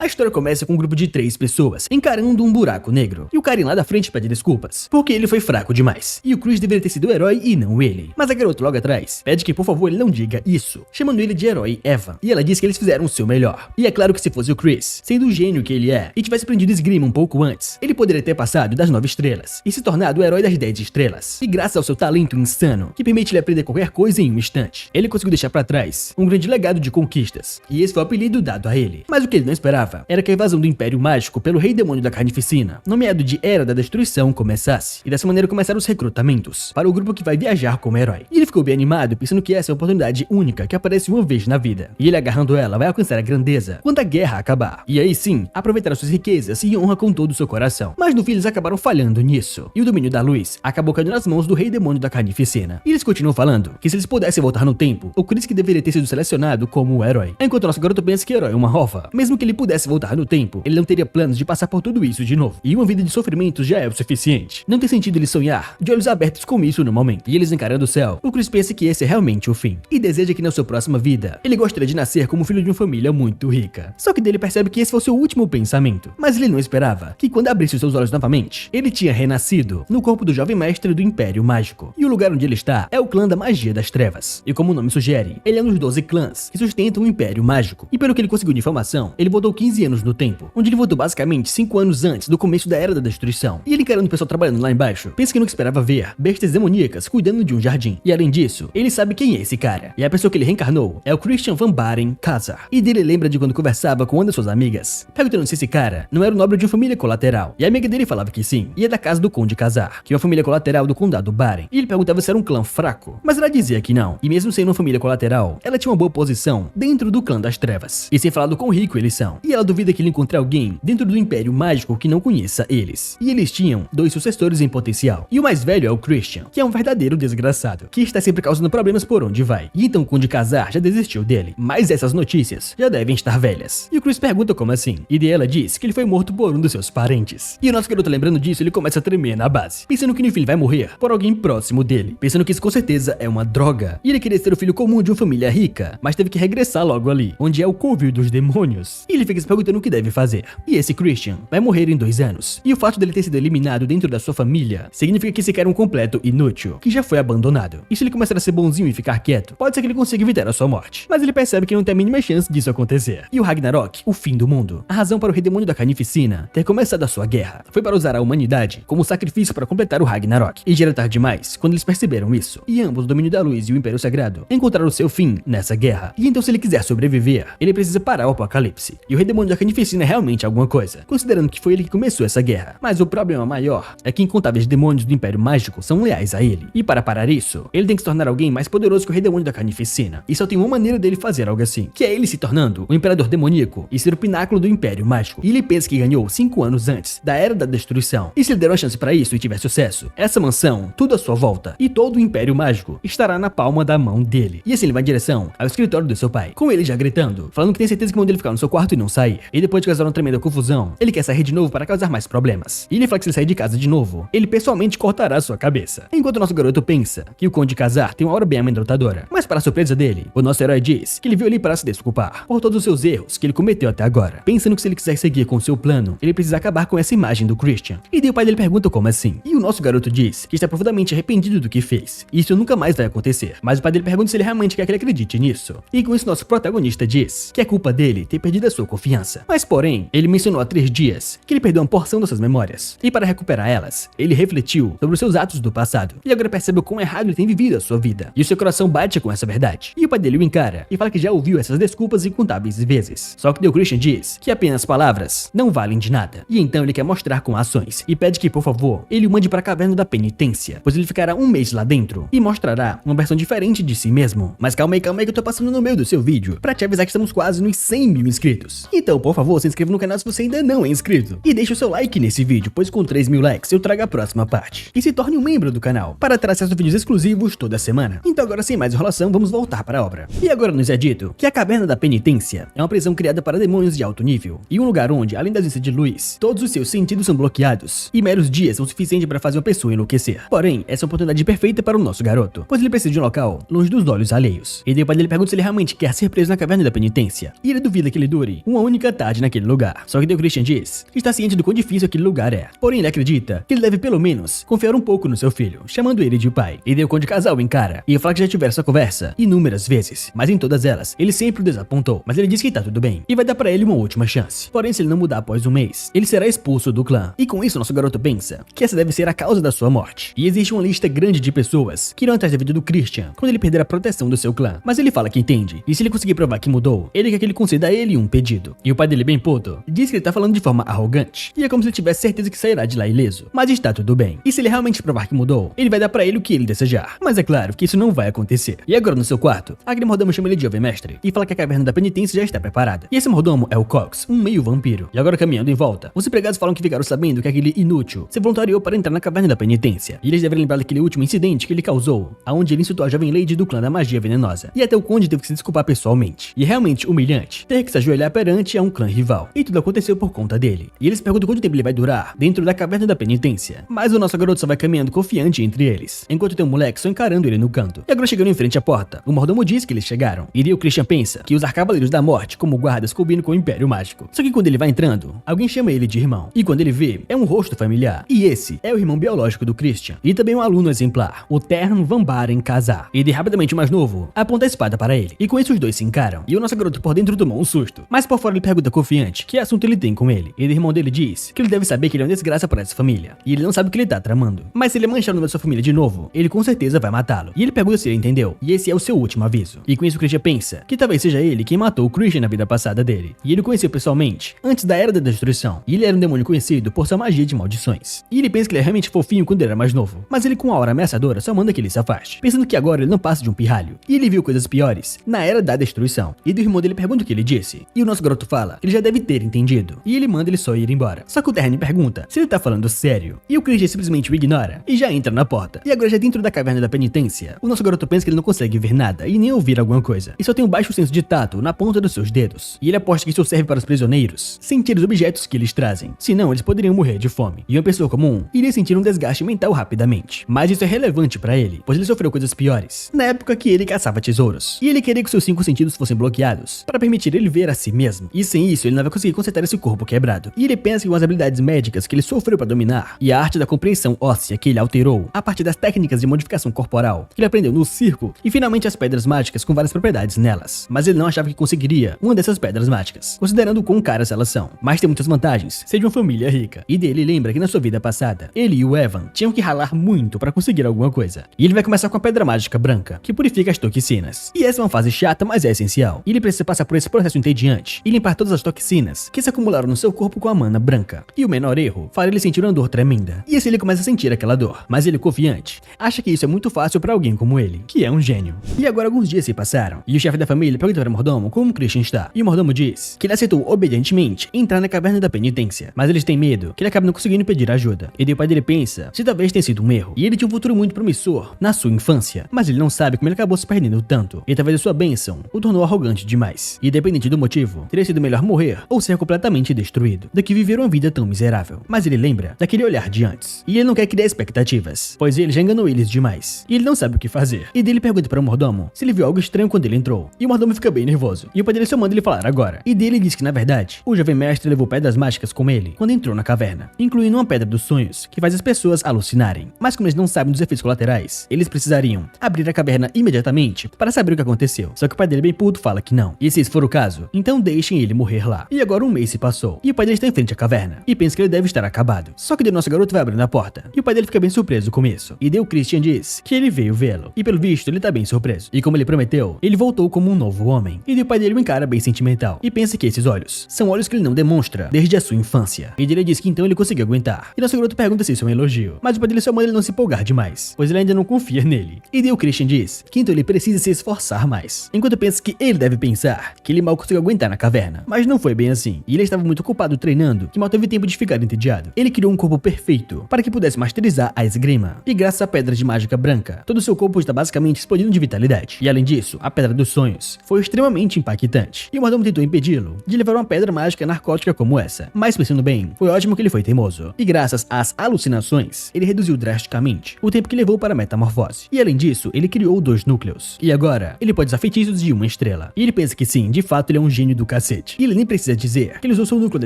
A história começa com um grupo de 3 pessoas encarando um buraco negro, e o cara lá da frente pede desculpas, porque ele foi fraco demais, e o Chris deveria ter sido o herói e não ele. Mas a garota logo atrás pede que por favor ele não diga isso, chamando ele de herói Evan, e ela diz que eles fizeram o seu melhor. E é claro que se fosse o Chris, sendo o gênio que ele é, e tivesse aprendido esgrima um pouco antes, ele poderia ter passado das 9 estrelas, e se tornado o herói das 10 estrelas. E graças ao seu talento insano, que permite ele aprender qualquer coisa em um instante, ele conseguiu deixar pra trás um grande legado de conquistas, e esse foi o apelido dado a ele. Mas o que ele não esperava era que a invasão do Império Mágico pelo Rei Demônio da Carnificina, nomeado de Era da Destruição, começasse, e dessa maneira começaram os recrutamentos para o grupo que vai viajar como herói. E ele ficou bem animado, pensando que essa é uma oportunidade única que aparece uma vez na vida, e ele agarrando ela vai alcançar a grandeza quando a guerra acabar, e aí sim, aproveitar suas riquezas e honra com todo o seu coração. Mas no fim eles acabaram falhando nisso, e o domínio da luz acabou caindo nas mãos do Rei Demônio da Carnificina. E eles continuam falando que se eles pudessem voltar no tempo, o Chris que deveria ter sido selecionado como o herói. Enquanto o nosso garoto pensa que o herói é uma ova, mesmo que ele pudesse voltar no tempo, ele não teria planos de passar por tudo isso de novo, e uma vida de sofrimentos já é o suficiente. Não tem sentido ele sonhar de olhos abertos com isso no momento. E eles encarando o céu, o Chris pensa que esse é realmente o fim, e deseja que na sua próxima vida, ele gostaria de nascer como filho de uma família muito rica. Só que dele percebe que esse foi o seu último pensamento, mas ele não esperava que quando abrisse os seus olhos novamente, ele tinha renascido no corpo do jovem mestre do Império Mágico. E o lugar onde ele está é o clã da magia das trevas. E como o nome sugere, ele é um dos 12 clãs que sustentam o Império Mágico. E pelo que ele conseguiu de informação, ele voltou 15 anos no tempo, onde ele voltou basicamente 5 anos antes do começo da Era da Destruição. E ele encarando o pessoal trabalhando lá embaixo, pensa que nunca esperava ver bestas demoníacas cuidando de um jardim. E além disso, ele sabe quem é esse cara. E a pessoa que ele reencarnou é o Christian Van Baren Khazar. E dele lembra de quando conversava com uma das suas amigas, perguntando se esse cara não era o nobre de uma família colateral. E a amiga dele falava que sim, e é da casa do Conde Khazar, que é uma família colateral do Condado Baren. E ele perguntava se era um clã fraco, mas ela dizia que não. E mesmo sendo uma família colateral, ela tinha uma boa posição dentro do clã das trevas. E sem falar do quão rico eles são. E ela duvida que ele encontre alguém dentro do Império Mágico que não conheça eles. E eles tinham 2 sucessores em potencial. E o mais velho é o Christian, que é um verdadeiro desgraçado, que está sempre causando problemas por onde vai. E então o Conde Khazar já desistiu dele. Mas essas notícias já devem estar velhas. E o Chris pergunta como assim. E daí ela diz que ele foi morto por um dos seus parentes. E o nosso garoto lembrando disso, ele começa a tremer na base, pensando que no fim ele vai morrer por alguém próximo dele, pensando que isso com certeza é uma droga. E ele queria ser o filho comum de uma família rica, mas teve que regressar logo ali, onde é o covil dos demônios. E ele fica se perguntando o que deve fazer. E esse Christian vai morrer em 2 anos. E o fato dele ter sido eliminado dentro da sua família significa que esse cara é um completo inútil, que já foi abandonado. E se ele começar a ser bonzinho e ficar quieto, pode ser que ele consiga evitar a sua morte. Mas ele percebe que não tem a mínima chance disso acontecer. E o Ragnarok, o fim do mundo, a razão para o Rei Demônio da Carnificina ter começado a sua guerra, foi para usar a humanidade como sacrifício para completar o Ragnarok. E já era tarde demais quando eles perceberam isso. E ambos, o Domínio da Luz e o Império Sagrado, encontraram seu fim nessa guerra. E então se ele quiser sobreviver, ele precisa parar o apocalipse. E o Rei Demônio da Carnificina é realmente alguma coisa, considerando que foi ele que começou essa guerra. Mas o problema maior é que incontáveis demônios do Império Mágico são leais a ele. E para parar isso, ele tem que se tornar alguém mais poderoso que o Rei Demônio da Carnificina. E só tem uma maneira dele fazer algo assim, que é ele se tornando o Imperador Demoníaco e ser o pináculo do Império Mágico. E ele pensa que ganhou 5 anos antes da Era da Destruição. E se ele der uma chance para isso e tiver sucesso, essa mansão, tudo à sua volta e todo o Império Mágico estará na palma da mão dele. E assim ele vai em direção ao escritório do seu pai, com ele já gritando, falando que tem certeza que o irmão dele ficar no seu quarto e não sair. E depois de causar uma tremenda confusão, ele quer sair de novo para causar mais problemas. E ele fala que se ele sair de casa de novo, ele pessoalmente cortará sua cabeça. Enquanto o nosso garoto pensa que o Conde Khazar tem uma aura bem amedrontadora, mas para a surpresa dele, o nosso herói diz que ele veio ali para se desculpar por todos os seus erros que ele cometeu até agora, pensando que se ele quiser seguir com seu plano, ele precisa acabar com essa imagem do Christian. E daí o pai dele pergunta como assim. E o nosso garoto diz que está profundamente arrependido do que fez. Isso nunca mais vai acontecer. Mas o pai dele pergunta se ele realmente quer que ele acredite nisso. E com isso nosso protagonista diz que é culpa dele ter perdido a sua confiança. Mas porém, ele mencionou há 3 dias que ele perdeu uma porção das suas memórias. E para recuperar elas, ele refletiu sobre os seus atos do passado. E agora percebe o quão errado ele tem vivido a sua vida. E o seu coração bate com essa verdade. E o pai dele o encara e fala que já ouviu essas desculpas incontáveis vezes. Só que o Christian diz que apenas palavras não valem de nada. E então ele quer mostrar com ações. E pede que, por favor, ele o mande para a caverna da penitência, pois ele ficará 1 mês lá dentro e mostrará uma versão diferente de si mesmo. Mas calma aí que eu tô passando no meio do seu vídeo pra te avisar que estamos quase nos 100 mil inscritos. Então, por favor, se inscreva no canal se você ainda não é inscrito. E deixe o seu like nesse vídeo, pois com 3 mil likes eu trago a próxima parte. E se torne um membro do canal, para ter acesso a vídeos exclusivos toda semana. Então agora, sem mais enrolação, vamos voltar para a obra. E agora nos é dito que a Caverna da Penitência é uma prisão criada para demônios de alto nível, e um lugar onde, além da ausência de luz, todos os seus sentidos são bloqueados, e meros dias são suficientes para fazer uma pessoa enlouquecer. Porém, essa é uma oportunidade perfeita para o nosso garoto, pois ele precisa de um local longe dos olhos alheios. E depois ele pergunta se ele realmente quer ser preso na Caverna da Penitência, e ele duvida que ele dure uma única única tarde naquele lugar. Só que o Christian diz que está ciente do quão difícil aquele lugar é. Porém, ele acredita que ele deve pelo menos confiar um pouco no seu filho, chamando ele de pai. E deu quando o casal encara e fala que já tiveram essa conversa inúmeras vezes, mas em todas elas, ele sempre o desapontou. Mas ele diz que tá tudo bem e vai dar pra ele uma última chance. Porém, se ele não mudar após um mês, ele será expulso do clã. E com isso, nosso garoto pensa que essa deve ser a causa da sua morte. E existe uma lista grande de pessoas que irão atrás da vida do Christian quando ele perder a proteção do seu clã. Mas ele fala que entende, e se ele conseguir provar que mudou, ele quer que ele conceda a ele um pedido. E o pai dele, bem puto, diz que ele tá falando de forma arrogante, e é como se ele tivesse certeza que sairá de lá ileso. Mas está tudo bem. E se ele realmente provar que mudou, ele vai dar pra ele o que ele desejar. Mas é claro que isso não vai acontecer. E agora no seu quarto, aquele mordomo chama ele de jovem mestre e fala que a caverna da penitência já está preparada. E esse mordomo é o Cox, um meio vampiro. E agora caminhando em volta, os empregados falam que ficaram sabendo que aquele inútil se voluntariou para entrar na caverna da penitência. E eles devem lembrar daquele último incidente que ele causou, aonde ele insultou a jovem Lady do clã da magia venenosa. E até o conde teve que se desculpar pessoalmente. E é realmente humilhante ter que se ajoelhar perante a um clã rival. E tudo aconteceu por conta dele. E eles perguntam quanto tempo ele vai durar dentro da caverna da penitência. Mas o nosso garoto só vai caminhando confiante entre eles, enquanto tem um moleque só encarando ele no canto. E agora chegando em frente à porta, o mordomo diz que eles chegaram. E o Christian pensa que usar Cavaleiros da Morte como guardas combinam com o Império Mágico. Só que quando ele vai entrando, alguém chama ele de irmão. E quando ele vê, é um rosto familiar. E esse é o irmão biológico do Christian. E também um aluno exemplar, o Terno Vambaren Casar. E rapidamente o mais novo aponta a espada para ele. E com isso os dois se encaram. E o nosso garoto por dentro tomou um susto. Mas por fora ele pergunta confiante que assunto ele tem com ele. E o irmão dele diz que ele deve saber que ele é uma desgraça para essa família. E ele não sabe o que ele tá tramando. Mas se ele manchar o nome da sua família de novo, ele com certeza vai matá-lo. E ele pergunta se ele entendeu. E esse é o seu último aviso. E com isso o Christian pensa que talvez seja ele quem matou o Christian na vida passada dele. E ele o conheceu pessoalmente antes da Era da Destruição. E ele era um demônio conhecido por sua magia de maldições. E ele pensa que ele é realmente fofinho quando ele era mais novo. Mas ele com a aura ameaçadora só manda que ele se afaste, pensando que agora ele não passa de um pirralho. E ele viu coisas piores na Era da Destruição. E do irmão dele pergunta o que ele disse. E o nosso garoto fala que ele já deve ter entendido. E ele manda ele só ir embora. Só que o Terni pergunta se ele tá falando sério. E o Christian simplesmente o ignora e já entra na porta. E agora já dentro da caverna da penitência, o nosso garoto pensa que ele não consegue ver nada e nem ouvir alguma coisa. E só tem um baixo senso de tato na ponta dos seus dedos. E ele aposta que isso serve para os prisioneiros sentir os objetos que eles trazem. Senão eles poderiam morrer de fome. E uma pessoa comum iria sentir um desgaste mental rapidamente. Mas isso é relevante para ele, pois ele sofreu coisas piores na época que ele caçava tesouros. E ele queria que seus 5 sentidos fossem bloqueados para permitir ele ver a si mesmo. E sem isso ele não vai conseguir consertar esse corpo quebrado. E ele pensa que com as habilidades médicas que ele sofreu para dominar e a arte da compreensão óssea que ele alterou a partir das técnicas de modificação corporal que ele aprendeu no circo e finalmente as pedras mágicas com várias propriedades nelas. Mas ele não achava que conseguiria uma dessas pedras mágicas, considerando o quão caras elas são. Mas tem muitas vantagens ser de uma família rica. E dele lembra que na sua vida passada, ele e o Evan tinham que ralar muito para conseguir alguma coisa. E ele vai começar com a pedra mágica branca, que purifica as toxinas. E essa é uma fase chata, mas é essencial. E ele precisa passar por esse processo entediante e limpar todas as toxinas que se acumularam no seu corpo com a mana branca. E o menor erro fará ele sentir uma dor tremenda. E assim ele começa a sentir aquela dor. Mas ele, confiante, acha que isso é muito fácil para alguém como ele, que é um gênio. E agora alguns dias se passaram, e o chefe da família pergunta para o mordomo como o Christian está. E o mordomo diz que ele aceitou obedientemente entrar na caverna da penitência, mas eles têm medo que ele acabe não conseguindo pedir ajuda. E o pai dele pensa se talvez tenha sido um erro. E ele tinha um futuro muito promissor na sua infância, mas ele não sabe como ele acabou se perdendo tanto. E talvez a sua bênção o tornou arrogante demais. E independente do motivo, teria sido melhor morrer ou ser completamente destruído do que viver uma vida tão miserável. Mas ele lembra daquele olhar de antes. E ele não quer criar expectativas, pois ele já enganou eles demais. E ele não sabe o que fazer. E dele pergunta para o mordomo se ele viu algo estranho quando ele entrou. E o mordomo fica bem nervoso. E o pai dele só manda ele falar agora. E dele diz que na verdade, o jovem mestre levou pedras mágicas com ele quando entrou na caverna, incluindo uma pedra dos sonhos que faz as pessoas alucinarem. Mas como eles não sabem dos efeitos colaterais, eles precisariam abrir a caverna imediatamente para saber o que aconteceu. Só que o pai dele bem puto fala que não. E se esse for o caso, então deixem ele morrer lá. E agora um mês se passou. E o pai dele está em frente à caverna e pensa que ele deve estar acabado. Só que o nosso garoto vai abrindo a porta. E o pai dele fica bem surpreso com isso. E o Christian diz que ele veio vê-lo. E pelo visto ele tá bem surpreso. E como ele prometeu, ele voltou como um novo homem. E o pai dele o encara bem sentimental. E pensa que esses olhos são olhos que ele não demonstra desde a sua infância. E ele diz que então ele conseguiu aguentar. E nosso garoto pergunta se isso é um elogio. Mas o pai dele só manda ele não se empolgar demais, pois ele ainda não confia nele. E o Christian diz que então ele precisa se esforçar mais. Enquanto pensa que ele deve pensar que ele mal conseguiu aguentar na caverna. Mas não foi bem assim. E ele estava muito ocupado treinando que mal teve tempo de ficar entediado. Ele criou um corpo perfeito para que pudesse masterizar a esgrima. E graças à pedra de mágica branca, todo o seu corpo está basicamente explodindo de vitalidade. E além disso, a pedra dos sonhos foi extremamente impactante. E o mordomo tentou impedi-lo de levar uma pedra mágica narcótica como essa. Mas pensando bem, foi ótimo que ele foi teimoso. E graças às alucinações, ele reduziu drasticamente o tempo que levou para a metamorfose. E além disso, ele criou 2 núcleos. E agora, ele pode usar feitiços de uma estrela. E ele pensa que sim, de fato ele é um gênio do cacete. Exit. E ele nem precisa dizer que ele usou seu núcleo da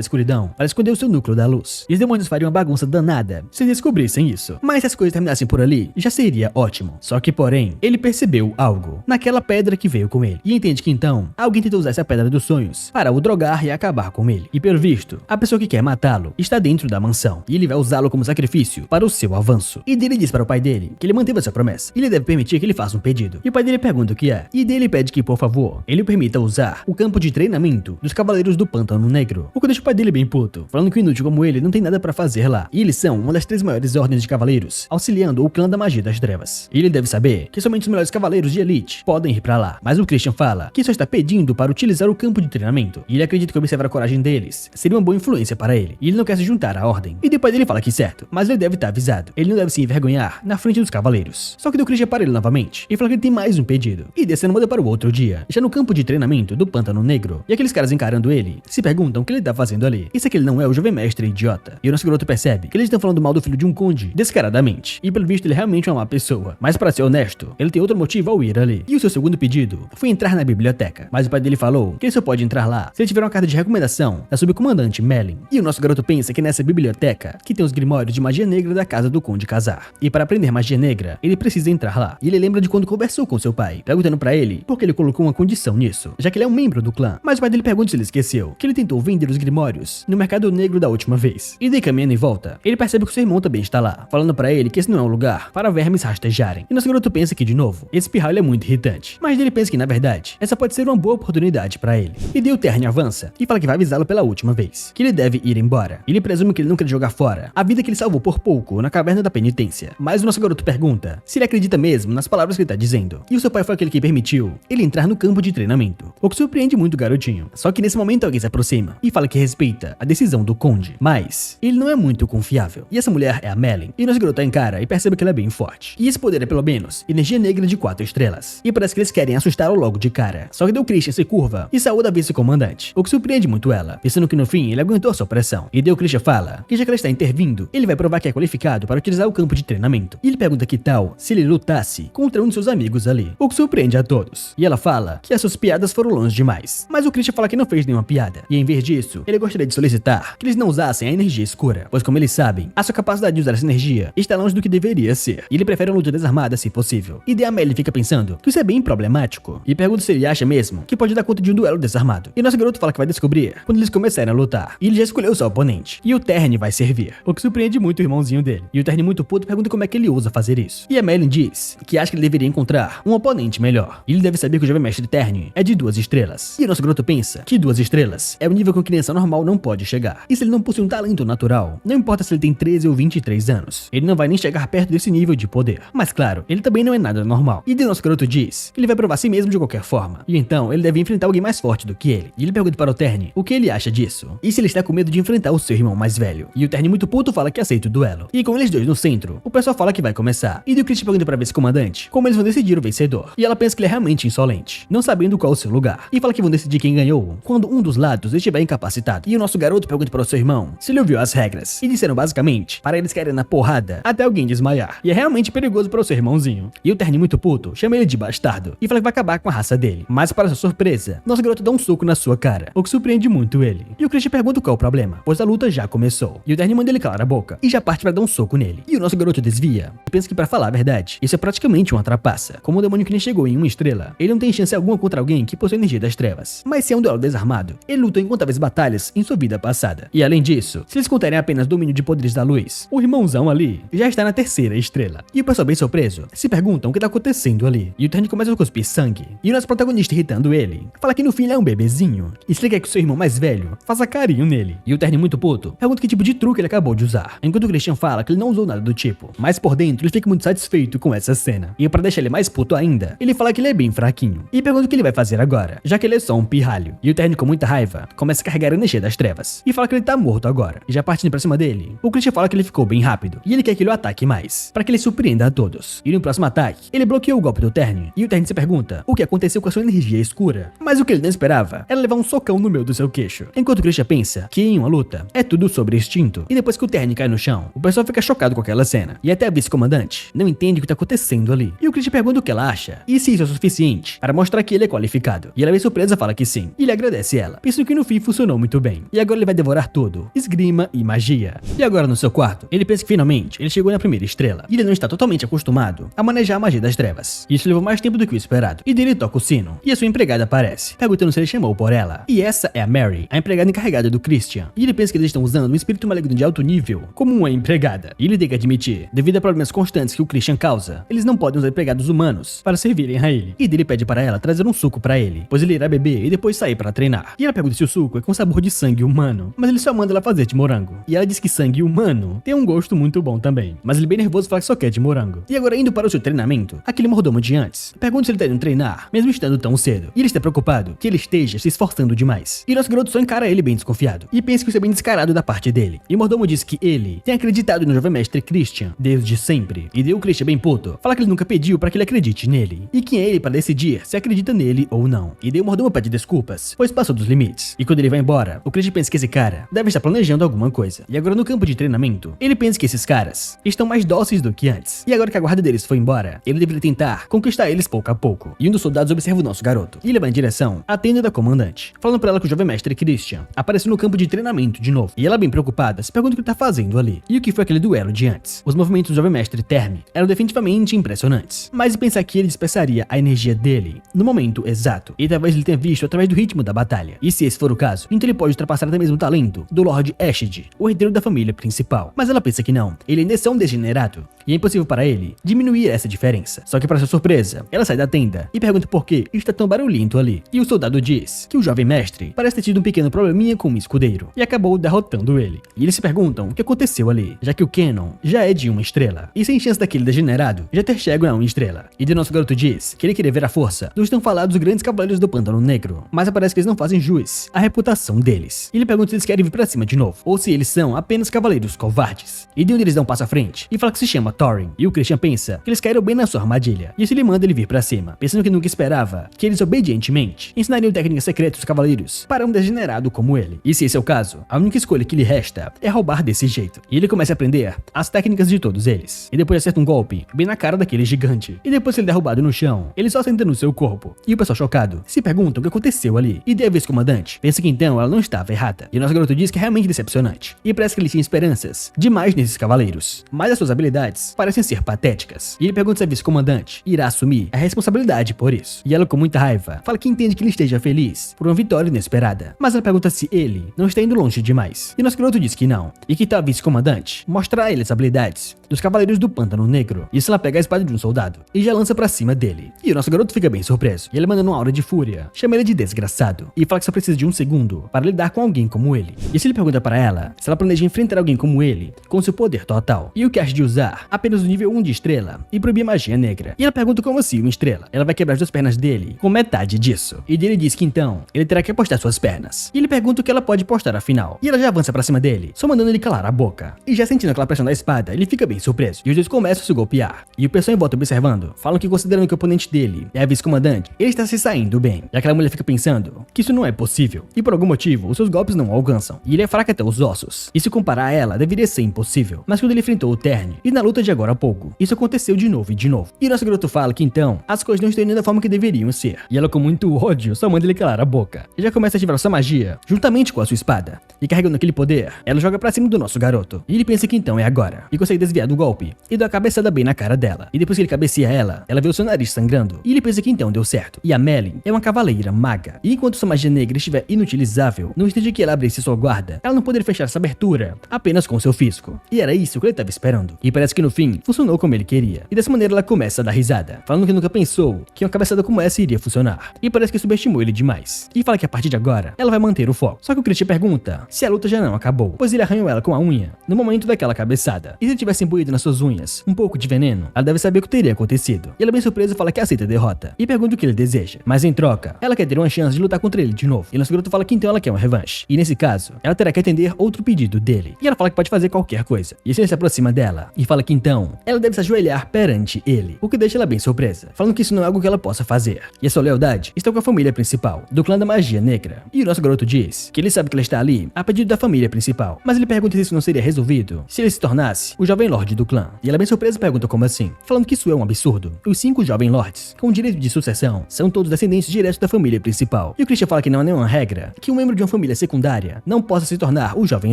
escuridão para esconder o seu núcleo da luz. E os demônios fariam uma bagunça danada se descobrissem isso. Mas se as coisas terminassem por ali, já seria ótimo. Só que, porém, ele percebeu algo naquela pedra que veio com ele. E entende que então, alguém tentou usar essa pedra dos sonhos para o drogar e acabar com ele. E pelo visto, a pessoa que quer matá-lo está dentro da mansão. E ele vai usá-lo como sacrifício para o seu avanço. E dele diz para o pai dele que ele manteve sua promessa. E ele deve permitir que ele faça um pedido. E o pai dele pergunta o que é. E dele pede que, por favor, ele o permita usar o campo de treinamento dos Cavaleiros do Pântano Negro. O que deixa o pai dele bem puto, falando que o inútil como ele não tem nada para fazer lá. E eles são uma das 3 maiores ordens de cavaleiros, auxiliando o clã da magia das trevas. E ele deve saber que somente os melhores cavaleiros de elite podem ir para lá. Mas o Christian fala que só está pedindo para utilizar o campo de treinamento. E ele acredita que observar a coragem deles seria uma boa influência para ele. E ele não quer se juntar à ordem. E depois ele fala que certo, mas ele deve estar avisado. Ele não deve se envergonhar na frente dos cavaleiros. Só que o Christian para ele novamente e fala que ele tem mais um pedido. E descendo muda para o outro dia, já no campo de treinamento do Pântano Negro. E aqueles caras encarando ele se perguntam o que ele tá fazendo ali. E se aquele não é o jovem mestre idiota. E o nosso garoto percebe que eles estão falando mal do filho de um conde descaradamente. E pelo visto ele é realmente uma má pessoa. Mas para ser honesto, ele tem outro motivo ao ir ali. E o seu segundo pedido foi entrar na biblioteca. Mas o pai dele falou que ele só pode entrar lá se ele tiver uma carta de recomendação da subcomandante Melin. E o nosso garoto pensa que nessa biblioteca que tem os grimórios de magia negra da casa do Conde Khazar. E para aprender magia negra, ele precisa entrar lá. E ele lembra de quando conversou com seu pai, perguntando para ele por que ele colocou uma condição nisso, já que ele é um membro do clã. Mas o pai dele pergunta se ele esqueceu que ele tentou vender os grimórios no mercado negro da última vez. E daí caminhando em volta, ele percebe que o seu irmão também está lá, falando para ele que esse não é um lugar para vermes rastejarem. E nosso garoto pensa que, de novo, esse pirralho é muito irritante. Mas ele pensa que, na verdade, essa pode ser uma boa oportunidade para ele. E daí o Terne avança e fala que vai avisá-lo pela última vez, que ele deve ir embora. Ele presume que ele não quer jogar fora a vida que ele salvou por pouco na caverna da penitência. Mas o nosso garoto pergunta se ele acredita mesmo nas palavras que ele tá dizendo. E o seu pai foi aquele que permitiu ele entrar no campo de treinamento, o que surpreende muito o garotinho. Só que nesse momento alguém se aproxima e fala que respeita a decisão do conde, mas ele não é muito confiável. E essa mulher é a Melin. E nosso garoto encara e percebe que ela é bem forte. E esse poder é pelo menos energia negra de 4 estrelas. E parece que eles querem assustá-lo logo de cara. Só que deu Christian se curva e saúda a vice-comandante, o que surpreende muito ela, pensando que no fim ele aguentou sua pressão. E deu Christian fala que já que ela está intervindo, ele vai provar que é qualificado para utilizar o campo de treinamento. E ele pergunta que tal se ele lutasse contra um de seus amigos ali, o que surpreende a todos. E ela fala que as suas piadas foram longe demais. Mas o Christian fala que não fez nenhuma piada. E em vez disso, ele gostaria de solicitar que eles não usassem a energia escura, pois como eles sabem, a sua capacidade de usar essa energia está longe do que deveria ser. E ele prefere uma luta desarmada se possível. E daí a Melly fica pensando que isso é bem problemático. E pergunta se ele acha mesmo que pode dar conta de um duelo desarmado. E nosso garoto fala que vai descobrir quando eles começarem a lutar. E ele já escolheu seu oponente. E o Terne vai servir, o que surpreende muito o irmãozinho dele. E o Terne muito puto pergunta como é que ele ousa fazer isso. E a Melly diz que acha que ele deveria encontrar um oponente melhor. E ele deve saber que o jovem mestre Terne é de 2 estrelas. E o nosso garoto pensa que 2 estrelas é o nível que uma criança normal não pode chegar. E se ele não possui um talento natural, não importa se ele tem 13 ou 23 anos, ele não vai nem chegar perto desse nível de poder. Mas claro, ele também não é nada normal. E daí nosso garoto diz que ele vai provar a si mesmo de qualquer forma. E então ele deve enfrentar alguém mais forte do que ele. E ele pergunta para o Terne o que ele acha disso. E se ele está com medo de enfrentar o seu irmão mais velho. E o Terne muito puto fala que aceita o duelo. E com eles dois no centro, o pessoal fala que vai começar. E daí o Christian pergunta para vice-comandante como eles vão decidir o vencedor. E ela pensa que ele é realmente insolente, não sabendo qual é o seu lugar. E fala que vão decidir quem ganhou quando um dos lados estiver incapacitado. E o nosso garoto pergunta para o seu irmão se ele ouviu as regras. E disseram basicamente para eles caírem na porrada até alguém desmaiar. E é realmente perigoso para o seu irmãozinho. E o Terne muito puto chama ele de bastardo e fala que vai acabar com a raça dele. Mas para sua surpresa, nosso garoto dá um soco na sua cara, o que surpreende muito ele. E o Christian pergunta qual é o problema, pois a luta já começou. E o Terne manda ele calar a boca e já parte para dar um soco nele. E o nosso garoto desvia e pensa que, para falar a verdade, isso é praticamente uma trapaça. Como um demônio que nem chegou em 1 estrela, ele não tem chance alguma contra alguém que possui energia das trevas. Mas se é um duelo desarmado, ele lutou incontáveis batalhas em sua vida passada. E além disso, se eles contarem apenas domínio de poderes da luz, o irmãozão ali já está na 3ª estrela. E o pessoal bem surpreso se perguntam o que está acontecendo ali. E o Terne começa a cuspir sangue. E o nosso protagonista, irritando ele, fala que no fim ele é um bebezinho. E se ele quer que o seu irmão mais velho faça carinho nele. E o Terne muito puto pergunta que tipo de truque ele acabou de usar. Enquanto o Christian fala que ele não usou nada do tipo. Mas por dentro ele fica muito satisfeito com essa cena. E para deixar ele mais puto ainda, ele fala que ele é bem fraquinho. E pergunta o que ele vai fazer agora, já que ele é só um pirralho. E o Terne com muita raiva começa a carregar a energia das trevas. E fala que ele tá morto agora. E já partindo pra cima dele, o Christian fala que ele ficou bem rápido. E ele quer que ele o ataque mais, para que ele surpreenda a todos. E no próximo ataque, ele bloqueou o golpe do Terne. E o Terne se pergunta o que aconteceu com a sua energia escura. Mas o que ele não esperava era levar um socão no meio do seu queixo. Enquanto o Christian pensa que em uma luta é tudo sobre instinto. E depois que o Terne cai no chão, o pessoal fica chocado com aquela cena. E até a vice-comandante não entende o que tá acontecendo ali. E o Christian pergunta o que ela acha e se isso é o suficiente para mostrar que ele é qualificado. E ela bem surpresa fala que sim. E ele agradece agradece ela, pensando que no fim funcionou muito bem. E agora ele vai devorar tudo, esgrima e magia. E agora no seu quarto, ele pensa que finalmente ele chegou na primeira estrela. E ele não está totalmente acostumado a manejar a magia das trevas. Isso levou mais tempo do que o esperado. E dele toca o sino. E a sua empregada aparece, perguntando se ele chamou por ela. E essa é a Mary, a empregada encarregada do Christian. E ele pensa que eles estão usando um espírito maligno de alto nível como uma empregada. E ele tem que admitir, devido a problemas constantes que o Christian causa, eles não podem usar empregados humanos para servirem a ele. E dele pede para ela trazer um suco para ele, pois ele irá beber e depois sair para treinar. E ela pergunta se o suco é com sabor de sangue humano, mas ele só manda ela fazer de morango. E ela diz que sangue humano tem um gosto muito bom também. Mas ele bem nervoso fala que só quer de morango. E agora indo para o seu treinamento, aquele mordomo de antes pergunta se ele tá indo treinar, mesmo estando tão cedo. E ele está preocupado que ele esteja se esforçando demais. E nosso garoto só encara ele bem desconfiado. E pensa que isso é bem descarado da parte dele. E o mordomo diz que ele tem acreditado no jovem mestre Christian desde sempre. E deu o Christian bem puto. Fala que ele nunca pediu para que ele acredite nele. E quem é ele para decidir se acredita nele ou não. E daí o mordomo pede desculpas, pois passou dos limites. E quando ele vai embora, o Christian pensa que esse cara deve estar planejando alguma coisa. E agora no campo de treinamento, ele pensa que esses caras estão mais dóceis do que antes. E agora que a guarda deles foi embora, ele deveria tentar conquistar eles pouco a pouco. E um dos soldados observa o nosso garoto. E ele vai em direção à tenda da comandante, falando pra ela que o jovem mestre Christian apareceu no campo de treinamento de novo. E ela, bem preocupada, se pergunta o que ele tá fazendo ali. E o que foi aquele duelo de antes. Os movimentos do jovem mestre Terme eram definitivamente impressionantes. Mas pensar que ele dispersaria a energia dele no momento exato. E talvez ele tenha visto através do ritmo da batalha. E se esse for o caso, então ele pode ultrapassar até mesmo o talento do Lord Ashid, o herdeiro da família principal. Mas ela pensa que não. Ele ainda é um degenerado. E é impossível para ele diminuir essa diferença. Só que para sua surpresa, ela sai da tenda e pergunta por que está tão barulhento ali. E o soldado diz que o jovem mestre parece ter tido um pequeno probleminha com o escudeiro e acabou derrotando ele. E eles se perguntam o que aconteceu ali, já que o Cannon já é de uma estrela. E sem chance daquele degenerado já ter chego a uma estrela. E de nosso garoto diz que ele queria ver a força dos tão falados grandes cavaleiros do Pântano Negro. Mas parece que eles não fazem jus à reputação deles. E ele pergunta se eles querem vir pra cima de novo, ou se eles são apenas cavaleiros covardes. E de onde eles dão um passo à frente e fala que se chama Thorin. E o Christian pensa que eles caíram bem na sua armadilha. E isso ele manda ele vir pra cima, pensando que nunca esperava que eles obedientemente ensinariam técnicas secretas dos cavaleiros para um degenerado como ele. E se esse é o caso, a única escolha que lhe resta é roubar desse jeito. E ele começa a aprender as técnicas de todos eles. E depois acerta um golpe bem na cara daquele gigante. E depois que ele é derrubado no chão, ele só senta no seu corpo. E o pessoal chocado se pergunta o que aconteceu ali. E Davis, comandante, pensa que então ela não estava errada. E o nosso garoto diz que é realmente decepcionante. E parece que ele tinha esperanças demais nesses cavaleiros. Mas as suas habilidades parecem ser patéticas. E ele pergunta se a vice-comandante irá assumir a responsabilidade por isso. E ela, com muita raiva, fala que entende que ele esteja feliz por uma vitória inesperada. Mas ela pergunta se ele não está indo longe demais. E nosso garoto diz que não. E que tal a vice-comandante mostrar a ele as habilidades dos cavaleiros do Pântano Negro. E isso ela pega a espada de um soldado e já lança pra cima dele. E o nosso garoto fica bem surpreso. E ele manda numa aura de fúria, chama ele de desgraçado. E fala que só precisa de um segundo para lidar com alguém como ele. E se ele pergunta para ela se ela planeja enfrentar alguém como ele com seu poder total. E o que acha de usar apenas o nível 1 de estrela e proibir magia negra. E ela pergunta como assim uma estrela? Ela vai quebrar as duas pernas dele com metade disso. E ele diz que então ele terá que apostar suas pernas. E ele pergunta o que ela pode postar afinal. E ela já avança pra cima dele, só mandando ele calar a boca. E já sentindo aquela pressão da espada, ele fica bem surpreso. E os dois começam a se golpear. E o pessoal em volta observando, falam que considerando que o oponente dele é a vice-comandante, ele está se saindo bem. E aquela mulher fica pensando que isso não é possível. E por algum motivo, os seus golpes não o alcançam. E ele é fraco até os ossos. E se comparar a ela, deveria ser impossível. Mas quando ele enfrentou o Terne, e na luta de agora há pouco, isso aconteceu de novo e de novo. E nosso garoto fala que então, as coisas não estão indo da forma que deveriam ser. E ela, com muito ódio, só manda ele calar a boca. E já começa a ativar sua magia, juntamente com a sua espada. E carregando aquele poder, ela joga pra cima do nosso garoto. E ele pensa que então é agora. E consegue desviar do golpe. E dá a cabeçada bem na cara dela. E depois que ele cabeceia ela vê o seu nariz sangrando. E ele pensa que então deu certo. E a Melin é uma cavaleira maga. E enquanto sua magia negra estiver inutilizável, no instante que ela abrisse sua guarda, ela não poderia fechar essa abertura apenas com seu físico. E era isso que ele estava esperando. E parece que no fim, funcionou como ele queria. E dessa maneira ela começa a dar risada, falando que nunca pensou que uma cabeçada como essa iria funcionar. E parece que subestimou ele demais. E fala que a partir de agora, ela vai manter o foco. Só que o Christian pergunta se a luta já não acabou, pois ele arranhou ela com a unha no momento daquela cabeçada. E se ele tivesse imbuído nas suas unhas um pouco de veneno, ela deve saber o que teria acontecido. E ela, bem surpresa, fala que aceita a derrota e pergunta o que ele deseja. Mas em troca, ela quer ter uma chance de lutar contra ele de novo. E nosso garoto fala que então ela quer uma revanche. E nesse caso, ela terá que atender outro pedido dele. E ela fala que pode fazer qualquer coisa. E assim ele se aproxima dela e fala que então ela deve se ajoelhar perante ele, o que deixa ela bem surpresa, falando que isso não é algo que ela possa fazer. E a sua lealdade está com a família principal, do clã da magia negra. E o nosso garoto diz que ele sabe que ela está ali a pedido da família principal, mas ele pergunta se isso não seria resolvido se ele se tornasse o jovem Lord lorde do clã. E ela, bem surpresa, pergunta como assim, falando que isso é um absurdo. Os 5 jovens lords, com direito de sucessão, são todos descendentes diretos da família principal. E o Christian fala que não há nenhuma regra que um membro de uma família secundária não possa se tornar o jovem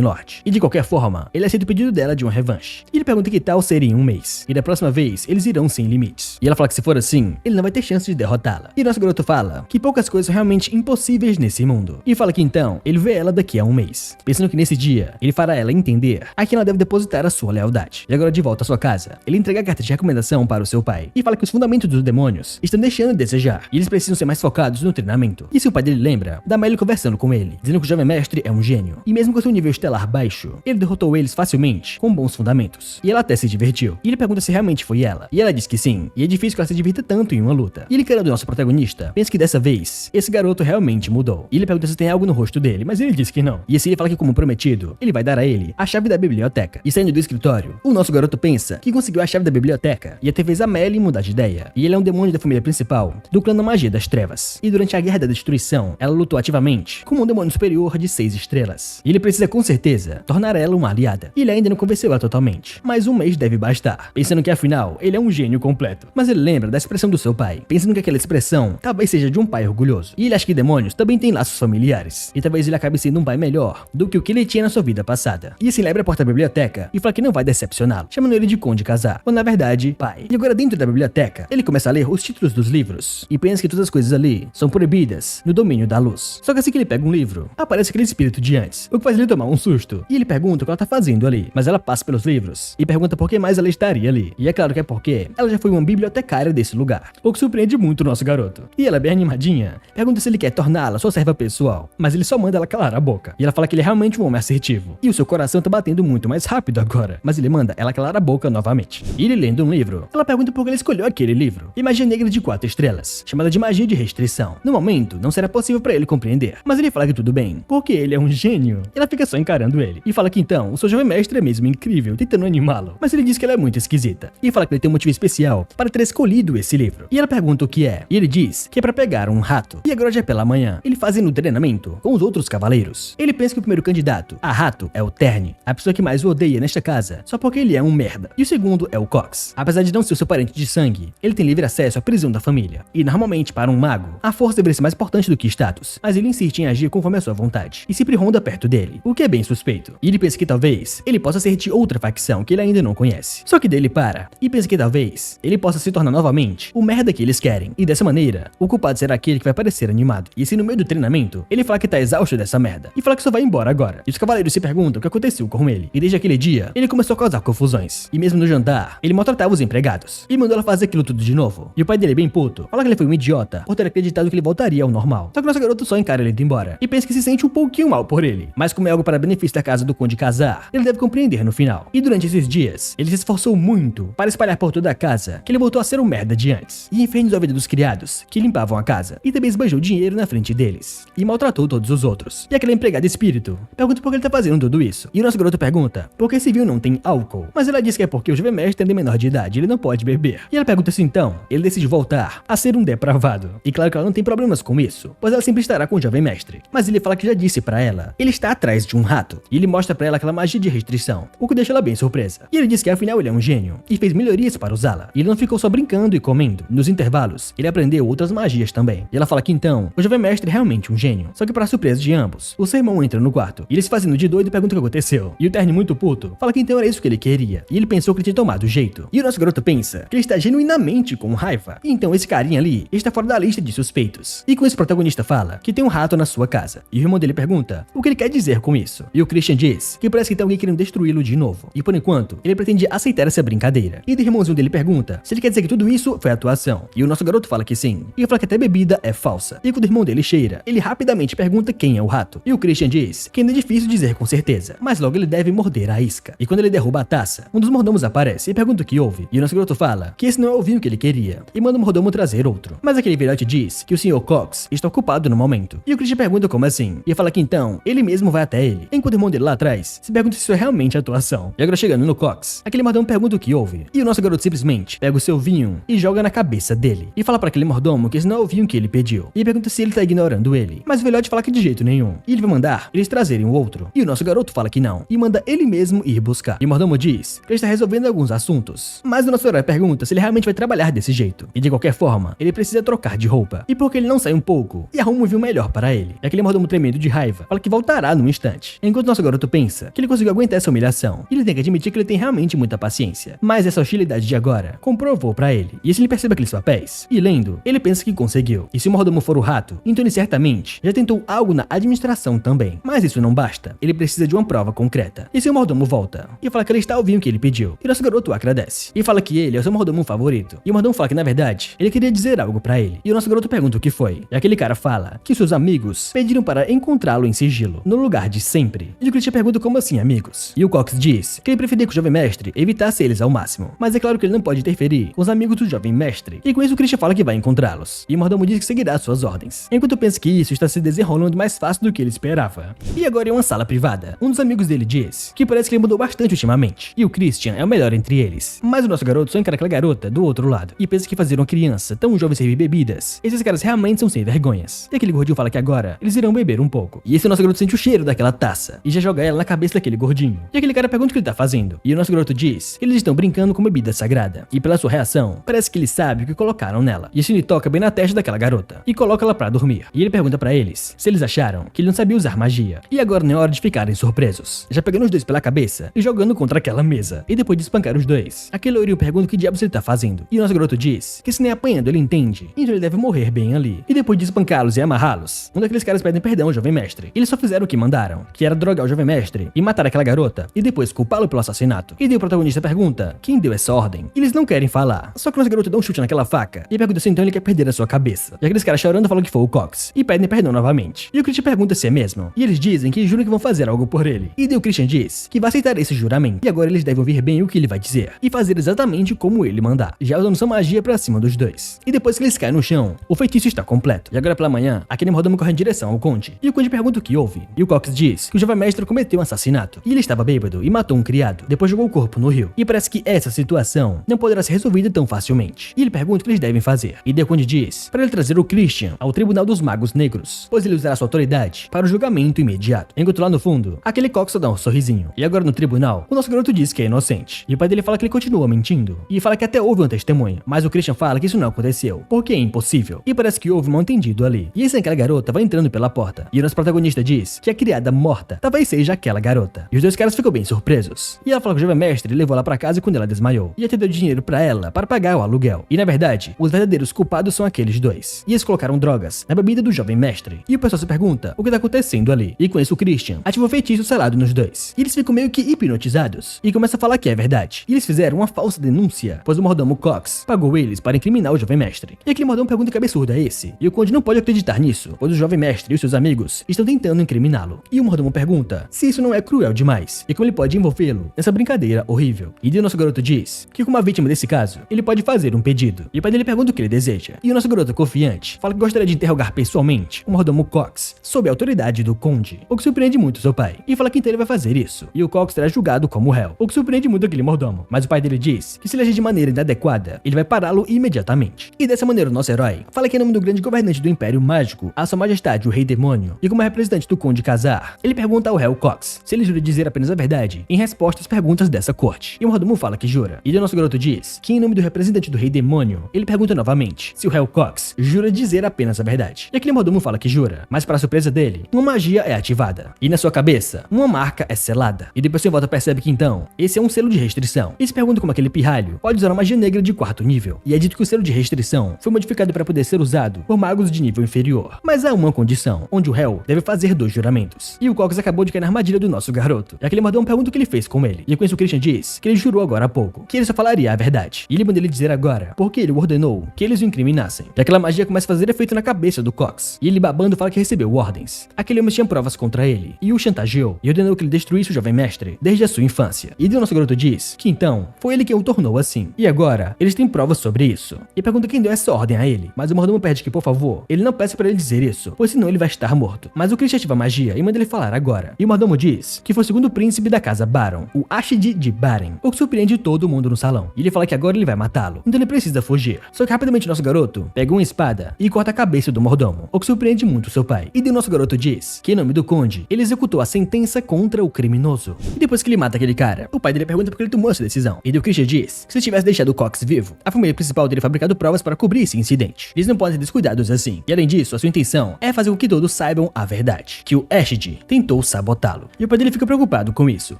lorde. E de qualquer forma, ele aceita o pedido dela de uma revanche. E ele pergunta que tal seria em um mês. E da próxima vez, eles irão sem limites. E ela fala que se for assim, ele não vai ter chance de derrotá-la. E nosso garoto fala que poucas coisas são realmente impossíveis nesse mundo. E fala que então, ele vê ela daqui a um mês. Pensando que nesse dia, ele fará ela entender a quem ela deve depositar a sua lealdade. E agora de volta à sua casa, ele entrega a carta de recomendação para o seu pai. E fala que os fundamentos dos demônios estão deixando de desejar. E eles precisam ser mais focados no treinamento. E seu pai dele lembra da Miley conversando com ele, dizendo que o jovem mestre é um gênio. E mesmo com seu nível estelar baixo, ele derrotou eles facilmente, com bons fundamentos. E ela até se divertiu. E ele pergunta se realmente foi ela. E ela diz que sim. E é difícil que ela se divirta tanto em uma luta. E ele, cara do nosso protagonista, pensa que dessa vez, esse garoto realmente mudou. E ele pergunta se tem algo no rosto dele, mas ele diz que não. E assim ele fala que, como prometido, ele vai dar a ele a chave da biblioteca. E saindo do escritório, o nosso garoto pensa que conseguiu a chave da biblioteca e até fez a Miley mudar de ideia. E ele é um demônio da família principal, do clã da magia das trevas. E durante a Guerra da Destruição, ela lutou ativamente como um demônio superior de 6 estrelas. E ele precisa com certeza tornar ela uma aliada. E ele ainda não convenceu ela totalmente, mas um mês deve bastar, pensando que afinal ele é um gênio completo. Mas ele lembra da expressão do seu pai, pensando que aquela expressão talvez seja de um pai orgulhoso. E ele acha que demônios também têm laços familiares, e talvez ele acabe sendo um pai melhor do que o que ele tinha na sua vida passada. E assim ele abre a porta da biblioteca e fala que não vai decepcioná-lo, chamando ele de Conde Casar, quando na verdade, pai. E agora dentro da biblioteca, ele começa a ler os títulos dos livros, e pensa que todas as coisas ali são proibidas no domínio da luz. Só que assim que ele pega um livro, aparece aquele espírito de antes, o que faz ele tomar um susto. E ele pergunta o que ela tá fazendo ali, mas ela passa pelos livros e pergunta por que mais ela estaria ali. E é claro que é porque ela já foi uma bibliotecária desse lugar, o que surpreende muito o nosso garoto. E ela, bem animadinha, pergunta se ele quer torná-la sua serva pessoal, mas ele só manda ela calar a boca. E ela fala que ele é realmente um homem assertivo, e o seu coração tá batendo muito mais rápido agora, mas ele manda ela calar a boca novamente. E ele lendo um livro, ela pergunta por que ele escolheu aquele livro, e Magia Negra de 4 estrelas, chamada de Magia de Restrição. No momento, não será possível pra ele compreender, mas ele fala que tudo bem, porque ele é um gênio. E ela fica só encarando ele, e fala que então, o seu jovem mestre é mesmo incrível, tentando animá-lo, mas ele diz que ela é muito esquisita, e fala que ele tem um motivo especial para ter escolhido esse livro. E ela pergunta o que é, e ele diz que é pra pegar um rato. E agora já é pela manhã, ele fazendo treinamento com os outros cavaleiros. Ele pensa que o primeiro candidato a rato é o Terne, a pessoa que mais o odeia nesta casa, só porque ele é um merda. E o segundo é o Cox. Apesar de não ser seu parente de sangue, ele tem livre acesso à prisão da família. E normalmente, para um mago, a força deveria ser mais importante do que status, mas ele insiste em agir conforme a sua vontade, e sempre ronda perto dele, o que é bem suspeito. E ele pensa que talvez ele possa ser de outra facção que ele ainda não conhece. Só que dele para, e pensa que talvez ele possa se tornar novamente o merda que eles querem. E dessa maneira, o culpado será aquele que vai parecer animado. E assim no meio do treinamento, ele fala que tá exausto dessa merda, e fala que só vai embora agora. E os cavaleiros se perguntam o que aconteceu com ele. E desde aquele dia, ele começou a causar confusões. E mesmo no jantar, ele maltratava os empregados, e mandou ela fazer aquilo tudo de novo. E o pai dele, bem puto, fala que ele foi um idiota por ter acreditado que ele voltaria ao normal. Só que nosso garoto só encara ele indo embora, e pensa que se sente um pouquinho mal por ele. Mas como é algo para benefício da casa do Conde Casar, ele deve compreender no final. E durante esses dias, ele se esforçou muito para espalhar por toda a casa que ele voltou a ser um merda de antes. E infernizou a vida dos criados, que limpavam a casa, e também esbanjou dinheiro na frente deles. E maltratou todos os outros. E aquele empregado espírito pergunta por que ele tá fazendo tudo isso. E o nosso garoto pergunta por que esse vinho não tem álcool. Mas ela diz que é porque o jovem mestre é de menor de idade, ele não pode beber. E ela pergunta se então ele decide voltar a ser um depravado. E claro que ela não tem problemas com isso, pois ela sempre estará com o jovem mestre. Mas ele fala que já disse pra ela, ele está atrás de um rato. E ele mostra pra ela aquela magia de restrição, o que deixa ela bem surpresa. E ele diz que afinal ele é um gênio, e fez melhorias para usá-la. E ele não ficou só brincando e comendo. Nos intervalos, ele aprendeu outras magias também. E ela fala que então, o jovem mestre é realmente um gênio. Só que para surpresa de ambos, o seu irmão entra no quarto, e ele se fazendo de doido pergunta o que aconteceu. E o Terne, muito puto, fala que então era isso que ele queria. E ele pensou que ele tinha tomado jeito. E o nosso garoto pensa que ele está genuinamente com raiva. E então esse carinha ali está fora da lista de suspeitos. E com isso o protagonista fala que tem um rato na sua casa. E o irmão dele pergunta o que ele quer dizer com isso. E o Christian diz que parece que tem alguém querendo destruí-lo de novo. E por enquanto, ele pretende aceitar essa brincadeira. E o irmãozinho dele pergunta se ele quer dizer que tudo isso foi atuação. E o nosso garoto fala que sim. E ele fala que até bebida é falsa. E quando o irmão dele cheira, ele rapidamente pergunta quem é o rato. E o Christian diz que ainda é difícil dizer com certeza, mas logo ele deve morder a isca. E quando ele derruba a taça, um dos mordomos aparece e pergunta o que houve. E o nosso garoto fala que esse não é o vinho que ele queria, e manda o mordomo trazer outro. Mas aquele velhote diz que o Sr. Cox está ocupado no momento. E o Christian pergunta como assim, e fala que então ele mesmo vai até ele. Enquanto o irmão dele lá atrás se pergunta se isso é realmente atuação. E agora chegando no Cox, aquele mordomo pergunta o que houve. E o nosso garoto simplesmente pega o seu vinho e joga na cabeça dele. E fala para aquele mordomo que esse não é o vinho que ele pediu. E pergunta se ele tá ignorando ele. Mas o velhote fala que de jeito nenhum. E ele vai mandar eles trazerem o outro. E o nosso garoto fala que não. E manda ele mesmo ir buscar. E o mordomo diz diz que ele está resolvendo alguns assuntos, mas o nosso herói pergunta se ele realmente vai trabalhar desse jeito, e de qualquer forma, ele precisa trocar de roupa, e porque ele não sai um pouco, e arruma um vinho melhor para ele. E aquele mordomo tremendo de raiva fala que voltará num instante, enquanto nosso garoto pensa que ele conseguiu aguentar essa humilhação, e ele tem que admitir que ele tem realmente muita paciência, mas essa hostilidade de agora comprovou para ele, e se ele percebe aqueles papéis, e lendo, ele pensa que conseguiu, e se o mordomo for o rato, então ele certamente já tentou algo na administração também, mas isso não basta, ele precisa de uma prova concreta. E se o mordomo volta e fala que ele está ouvindo o que ele pediu, e nosso garoto agradece, e fala que ele é o seu mordomo favorito, e o mordomo fala que na verdade, ele queria dizer algo pra ele, e o nosso garoto pergunta o que foi, e aquele cara fala que seus amigos pediram para encontrá-lo em sigilo, no lugar de sempre, e o Christian pergunta como assim amigos, e o Cox diz que ele preferia que o jovem mestre evitasse eles ao máximo, mas é claro que ele não pode interferir com os amigos do jovem mestre, e com isso o Christian fala que vai encontrá-los, e o mordomo diz que seguirá suas ordens, enquanto pensa que isso está se desenrolando mais fácil do que ele esperava. E agora em uma sala privada, um dos amigos dele diz que parece que ele mudou bastante ultimamente, e o Christian é o melhor entre eles, mas o nosso garoto só encara aquela garota do outro lado, e pensa que fazer uma criança tão jovem servir bebidas, esses caras realmente são sem vergonhas. E aquele gordinho fala que agora eles irão beber um pouco, e esse nosso garoto sente o cheiro daquela taça, e já joga ela na cabeça daquele gordinho, e aquele cara pergunta o que ele tá fazendo, e o nosso garoto diz que eles estão brincando com bebida sagrada, e pela sua reação, parece que ele sabe o que colocaram nela, e assim ele toca bem na testa daquela garota, e coloca ela pra dormir, e ele pergunta pra eles se eles acharam que ele não sabia usar magia, e agora não é hora de ficarem surpresos, já pegando os dois pela cabeça e jogando contra aquela mesa, e depois de espancar os dois, aquele loirinho pergunta o que diabos ele tá fazendo, e o nosso garoto diz que se nem apanhando ele entende, então ele deve morrer bem ali, e depois de espancá-los e amarrá-los, um daqueles caras pedem perdão ao jovem mestre, eles só fizeram o que mandaram, que era drogar o jovem mestre e matar aquela garota, e depois culpá-lo pelo assassinato, e daí o protagonista pergunta quem deu essa ordem, e eles não querem falar, só que o nosso garoto dá um chute naquela faca, e pergunta se então ele quer perder a sua cabeça, e aqueles caras chorando falam que foi o Cox, e pedem perdão novamente, e o Christian pergunta se é mesmo, e eles dizem que juram que vão fazer algo por ele, e daí o Christian diz que vai aceitar esse juramento, e agora eles devem ouvir bem o que ele vai dizer, e fazer exatamente como ele mandar, já usando sua magia pra cima dos dois, e depois que eles caem no chão, o feitiço está completo, e agora pela manhã, aquele mordomo corre em direção ao conde, e o conde pergunta o que houve, e o Cox diz que o jovem mestre cometeu um assassinato, e ele estava bêbado e matou um criado, depois jogou o corpo no rio, e parece que essa situação não poderá ser resolvida tão facilmente, e ele pergunta o que eles devem fazer, e daí o conde diz para ele trazer o Christian ao Tribunal dos Magos Negros, pois ele usará sua autoridade para o julgamento imediato, enquanto lá no fundo, aquele Cox só dá um sorrisinho, e agora no tribunal, o nosso garoto diz que é inocente, e o pai dele fala que ele continua mentindo, e fala que até houve um testemunho, mas o Christian fala que isso não aconteceu, porque é impossível, e parece que houve um mal-entendido ali, e assim aquela garota vai entrando pela porta, e o nosso protagonista diz que a criada morta talvez seja aquela garota, e os dois caras ficam bem surpresos, e ela fala que o jovem mestre levou ela pra casa quando ela desmaiou, e até deu dinheiro pra ela para pagar o aluguel, e na verdade, os verdadeiros culpados são aqueles dois, e eles colocaram drogas na bebida do jovem mestre, e o pessoal se pergunta o que tá acontecendo ali, e com isso o Christian ativa o feitiço selado nos dois, e eles ficam meio que hipnotizados, e começa a falar que é verdade, e eles fizeram uma falsa denúncia, pois o mordomo Cox pagou eles para incriminar o jovem mestre, e aquele mordomo pergunta que absurdo é esse, e o conde não pode acreditar nisso, pois o jovem mestre e os seus amigos estão tentando incriminá-lo, e o mordomo pergunta se isso não é cruel demais, e como ele pode envolvê-lo nessa brincadeira horrível, e daí o nosso garoto diz que como a vítima desse caso, ele pode fazer um pedido, e o pai dele pergunta o que ele deseja, e o nosso garoto confiante fala que gostaria de interrogar pessoalmente o mordomo Cox sob a autoridade do conde, o que surpreende muito seu pai, e fala que então ele vai fazer isso, e o Cox será julgado como réu, o que surpreende muito aquele mordomo, mas o pai dele diz que se ele agir de maneira inadequada, ele vai pará-lo imediatamente, e dessa maneira o nosso herói fala que em nome do grande governante do Império Mágico, a sua majestade o Rei Demônio, e como representante do Conde Khazar, ele pergunta ao réu Cox se ele jura dizer apenas a verdade em resposta às perguntas dessa corte, e o mordomo fala que jura, e o nosso garoto diz que em nome do representante do Rei Demônio, ele pergunta novamente se o réu Cox jura dizer apenas a verdade, e aquele mordomo fala que jura, mas para surpresa dele, uma magia é ativada, e na sua cabeça, uma marca é selada, e depois seu volta percebe que então, esse é um selo de restrição, e se pergunta como aquele pirralho pode usar uma magia negra de quarto nível, e é dito que o selo de restrição foi modificado para poder ser usado por magos de nível inferior, mas há uma condição, onde o réu deve fazer 2 juramentos, e o Cox acabou de cair na armadilha do nosso garoto, e aquele mordomo pergunta o que ele fez com ele, e com isso o Christian diz que ele jurou agora há pouco, que ele só falaria a verdade, e ele manda ele dizer agora, porque ele ordenou que eles o incriminassem, e aquela magia começa a fazer efeito na cabeça do Cox, e ele babando fala que recebeu ordens, aquele homem tinha provas contra ele, e o chantageou, e ordenou que ele destruísse o jovem mestre desde a sua infância, e o nosso garoto diz que então, foi ele quem o tornou assim, e agora, eles têm provas sobre isso, e pergunta quem deu essa ordem a ele, mas o mordomo pede que por favor, ele não peça para ele dizer isso, pois senão ele vai estar morto, mas o Christian ativa a magia e manda ele falar agora, e o mordomo diz que foi o segundo príncipe da casa Baron, o Ashid de Baren, o que surpreende todo mundo no salão, e ele fala que agora ele vai matá-lo, então ele precisa fugir, só que rapidamente nosso garoto pega uma espada e corta a cabeça do mordomo, o que surpreende muito seu pai, e o nosso garoto diz que em nome do conde, ele executou a sentença contra o criminoso, e depois que ele mata aquele cara, agora. O pai dele pergunta por que ele tomou essa decisão. E o Christian diz que se tivesse deixado o Cox vivo, a família principal teria fabricado provas para cobrir esse incidente. Eles não podem ser descuidados assim. E além disso, a sua intenção é fazer com que todos saibam a verdade, que o Ashid tentou sabotá-lo. E o pai dele fica preocupado com isso.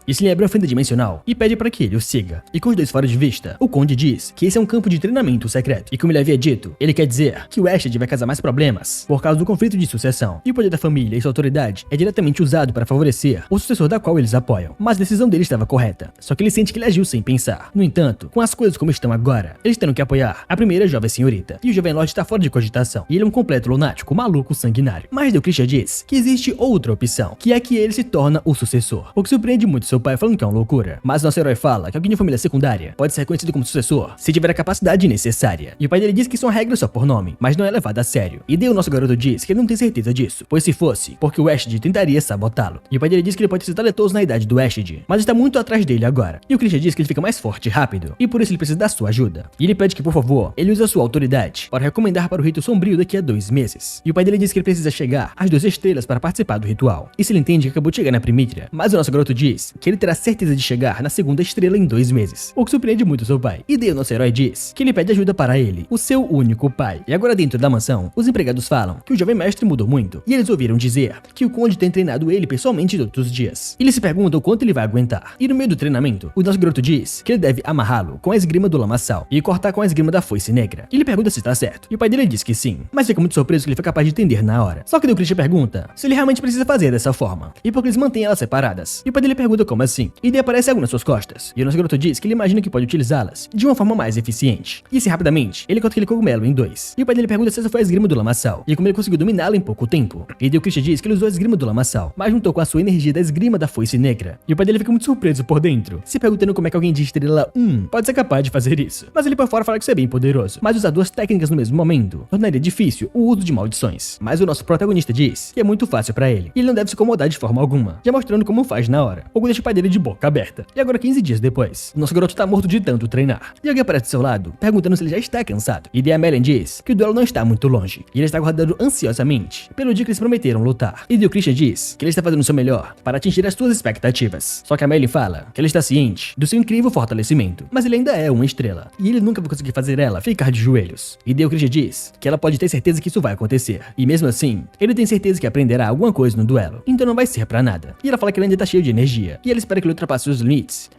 E se lembra uma fenda dimensional e pede para que ele o siga. E com os dois fora de vista, o Conde diz que esse é um campo de treinamento secreto. E como ele havia dito, ele quer dizer que o Ashid vai causar mais problemas por causa do conflito de sucessão. E o poder da família e sua autoridade é diretamente usado para favorecer o sucessor da qual eles apoiam. Mas a decisão dele estava correta. Só que ele sente que ele agiu sem pensar. No entanto, com as coisas como estão agora, eles terão que apoiar a primeira jovem senhorita. E o jovem Lorde está fora de cogitação. E ele é um completo lunático, maluco, sanguinário. Mas o Christian diz que existe outra opção, que é que ele se torna o sucessor. O que surpreende muito seu pai falando que é uma loucura. Mas nosso herói fala que alguém de família secundária pode ser reconhecido como sucessor se tiver a capacidade necessária. E o pai dele diz que isso é uma regra só por nome, mas não é levado a sério. E daí o nosso garoto diz que ele não tem certeza disso, pois se fosse, porque o Ashid tentaria sabotá-lo. E o pai dele diz que ele pode ser talentoso na idade do Ashid, mas está muito atrás dele agora. E o Christian diz que ele fica mais forte e rápido, e por isso ele precisa da sua ajuda. E ele pede que, por favor, ele use a sua autoridade para recomendar para o rito sombrio daqui a 2 meses. E o pai dele diz que ele precisa chegar às 2 estrelas para participar do ritual. E se ele entende que acabou de chegar na Primítria, mas o nosso garoto diz que ele terá certeza de chegar na 2ª estrela em 2 meses, o que surpreende muito seu pai. E daí o nosso herói diz que ele pede ajuda para ele, o seu único pai. E agora dentro da mansão, os empregados falam que o jovem mestre mudou muito, e eles ouviram dizer que o Conde tem treinado ele pessoalmente todos os dias. Eles se perguntam quanto ele vai aguentar. E no meio do treinamento, o nosso garoto diz que ele deve amarrá-lo com a esgrima do lamaçal e cortar com a esgrima da foice negra. E ele pergunta se está certo, e o pai dele diz que sim, mas fica muito surpreso que ele foi capaz de entender na hora. Só que o Christian pergunta se ele realmente precisa fazer dessa forma, e porque eles mantêm elas separadas. E o pai dele pergunta como assim, e daí aparece algo nas suas costas, e o nosso garoto diz que ele imagina que pode utilizá-las de uma forma mais eficiente. E assim rapidamente, ele corta aquele cogumelo em 2. E o pai dele pergunta se essa foi a esgrima do lamaçal, e como ele conseguiu dominá-la em pouco tempo. E daí o Christian diz que ele usou a esgrima do lamaçal, mas juntou com a sua energia da esgrima da foice negra. E o pai dele fica muito surpreso por dentro, se perguntando como é que alguém de estrela 1 pode ser capaz de fazer isso. Mas ele por fora fala que isso é bem poderoso, mas usar 2 técnicas no mesmo momento tornaria difícil o uso de maldições. Mas o nosso protagonista diz que é muito fácil pra ele, e ele não deve se incomodar de forma alguma, já mostrando como faz na hora, ou deixa o pai dele de boca aberta. E agora 15 dias depois, o nosso garoto tá morto de tanto treinar, e alguém aparece do seu lado, perguntando se ele já está cansado. E daí a Melanie diz que o duelo não está muito longe, e ele está aguardando ansiosamente pelo dia que eles prometeram lutar. E daí o Christian diz que ele está fazendo o seu melhor para atingir as suas expectativas. Só que a Melanie fala que ele está ciente do seu incrível fortalecimento, mas ele ainda é uma estrela, e ele nunca vai conseguir fazer ela ficar de joelhos. E daí o Christian diz que ela pode ter certeza que isso vai acontecer, e mesmo assim, ele tem certeza que aprenderá alguma coisa no duelo, então não vai ser pra nada. E ela fala que ele ainda tá cheio de energia, e ela espera que ele ultrapasse seus limites,